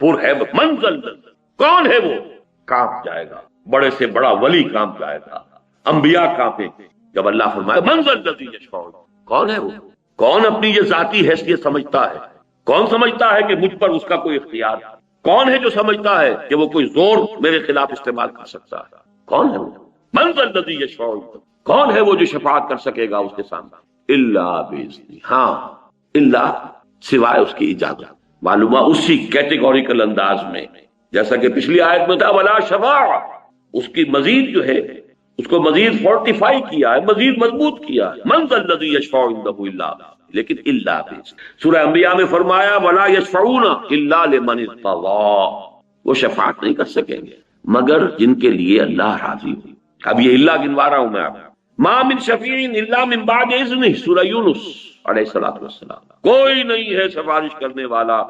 پر ہے. من ذا الذی، کون ہے وہ؟ کانپ جائے گا، بڑے سے بڑا ولی کانپ جائے گا، انبیاء کانپیں جب اللہ فرمائے من ذا الذی یشفع. کون ہے وہ؟ کون اپنی یہ ذاتی حیثیت سمجھتا ہے؟ کون سمجھتا ہے کہ مجھ پر اس کا کوئی اختیار ہے؟ کون ہے جو سمجھتا ہے کہ وہ کوئی زور میرے خلاف استعمال کر سکتا ہے؟ کون ہے وہ؟ من ذا الذی یشفع، کون ہے وہ جو شفاعت کر سکے گا اس کے سامنے؟ الا باذنہ، ہاں الا سوائے اس کی اجازت. معلوم ہے اسی کیٹیگوریکل انداز میں جیسا کہ پچھلی آیت میں تھا ولا شفاعہ، اس کی مزید جو ہے اس کو مزید فورٹیفائی کیا ہے، مزید مضبوط کیا ہے. من ذا الذی یشفع عندہ الا، لیکن اللہ باذنہ. سورہ انبیاء میں فرمایا ولا یشفعون الا لمن ارتضى، وہ شفاعت نہیں کر سکیں گے مگر جن کے لیے اللہ راضی ہو. اب یہ اللہ گنوا رہا ہوں میں آپ. ما من شفیع الا من بعد اذنہ، سورہ یونس علیہ الصلوۃ والسلام. کوئی نہیں ہے سفارش کرنے والا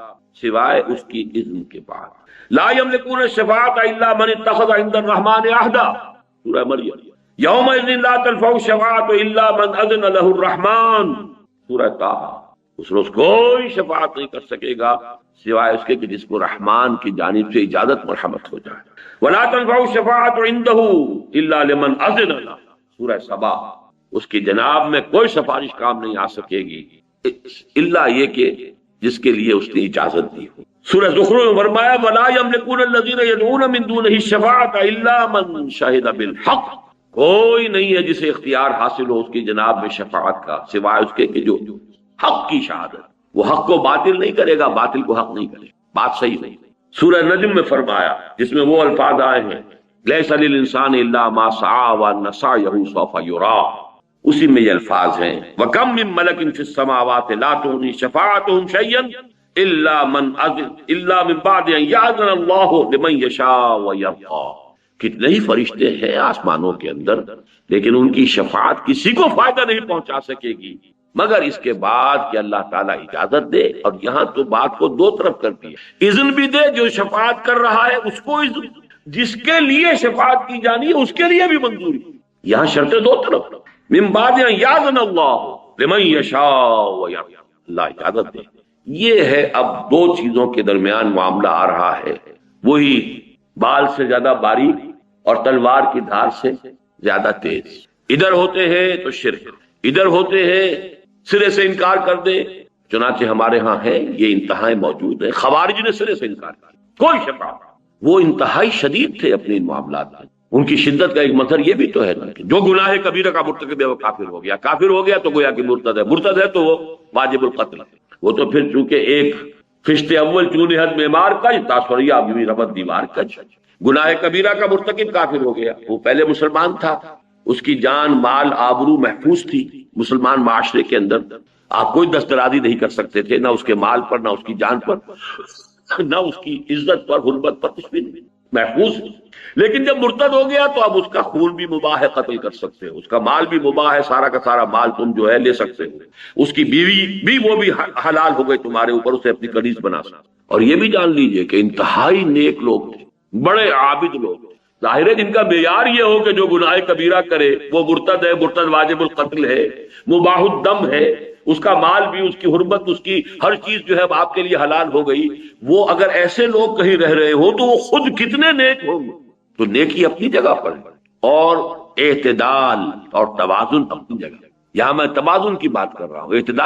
سوائے اس کی اذن کے بعد. لا یملکون الشفاعۃ الا من اتخذ عند الرحمن عہدا، سورہ مریم. یومئذ لا تنفع الشفاعۃ الا من اذن له الرحمن، سورہ طٰہٰ. اس روز کوئی شفاعت نہیں کر سکے گا سوائے اس کے کہ جس کو رحمان کی جانب سے اجازت مرحمت ہو جائے. ولا تنفع الشفاعۃ عنده الا لمن اذن له، سورہ سبا. اس کی جناب میں کوئی سفارش کام نہیں آ سکے گی الا یہ کہ جس کے لیے اس نے اجازت دی ہو. سورہ زخرف میں فرمایا ولا یملکون الذین یدعون من دونہ الشفاعۃ الا من شہد بالحق، کوئی نہیں ہے جسے اختیار حاصل ہو اس کی جناب میں شفاعت کا سوائے اس کے کہ جو حق کی شہادت. وہ حق کو باطل نہیں کرے گا، باطل کو حق نہیں کرے گا، بات صحیح نہیں. سورہ نجم میں فرمایا جس میں وہ الفاظ آئے ہیں لیس للانسان الا ما سعى وان سعيه سوف يرى، اسی میں یہ الفاظ ہیں وَكَم مِّن مَلَكٍ فِي السَّمَاوَاتِ لَا تُغْنِي شَفَاعَتُهُمْ شَيْئًا إِلَّا مِن بَعْدِ أَن يَأْذَنَ اللَّهُ لِمَن يَشَاءُ وَيَرْضَىٰ. کتنے ہی فرشتے ہیں آسمانوں کے اندر لیکن ان کی شفاعت کسی کو فائدہ نہیں پہنچا سکے گی مگر اس کے بعد کہ اللہ تعالیٰ اجازت دے. اور یہاں تو بات کو دو طرف کر دی ہے، اذن بھی دے جو شفاعت کر رہا ہے اس کو اذن، جس کے لیے شفاعت کی جانی ہے اس کے لیے بھی منظوری. یہاں شرطیں دو طرف. من بعد ان یاذن اللہ لمن یشاء ویرضی، اللہ اجازت دے. یہ ہے اب دو چیزوں کے درمیان معاملہ آ رہا ہے، وہی بال سے زیادہ باریک اور تلوار کی دھار سے زیادہ تیز. ادھر ہوتے ہیں تو شرک، ادھر ہوتے ہیں سرے سے انکار کر دے. چنانچہ ہمارے ہاں ہے یہ انتہائیں موجود ہیں. خوارج نے سرے سے انکار کیا، کوئی شفاعت. وہ انتہائی شدید تھے اپنے معاملات میں. ان کی شدت کا ایک مظہر یہ بھی تو ہے نا کہ جو گناہ کبیرہ کا مرتکب ہے وہ کافر ہو گیا، کافر ہو گیا تو گویا کہ مرتد ہے، مرتد ہے تو وہ واجب القتل. وہ تو پھر چونکہ ایک فشت اول چونی حد معمار کا تاثریہ ابھی ربط دیوار کا. گناہ کبیرہ کا مرتکب کافر ہو گیا، وہ پہلے مسلمان تھا، اس کی جان مال آبرو محفوظ تھی مسلمان معاشرے کے اندر. آپ کوئی دسترازی نہیں کر سکتے تھے نہ اس کے مال پر نہ اس کی جان پر. نہ اس کی عزت پر حرمت پر کچھ بھی نہیں محفوظ ہے۔ لیکن جب مرتد ہو گیا تو اب اس کا خون بھی مباح ہے، قتل کر سکتے ہو، اس کا مال بھی مباح ہے، سارا کا سارا مال تم جو ہے لے سکتے ہو، اس کی بیوی بھی وہ بھی حلال ہو گئی تمہارے اوپر، اسے اپنی کنیز بنا سکتے۔ اور یہ بھی جان لیجئے کہ انتہائی نیک لوگ تھے، بڑے عابد لوگ تھے۔ ظاہر ہے جن کا معیار یہ ہو کہ جو گناہ کبیرہ کرے وہ مرتد ہے، مرتد واجب القتل ہے، مباح الدم ہے، اس کا مال بھی، اس کی حرمت، اس کی ہر چیز جو ہے آپ کے لیے حلال ہو گئی، وہ اگر ایسے لوگ کہیں رہ رہے ہو تو وہ خود کتنے نیک ہوں گے۔ تو نیکی اپنی جگہ پر ہے، اور اعتدال اور توازن اپنی جگہ۔ یہاں میں توازن کی بات کر رہا ہوں، اعتدال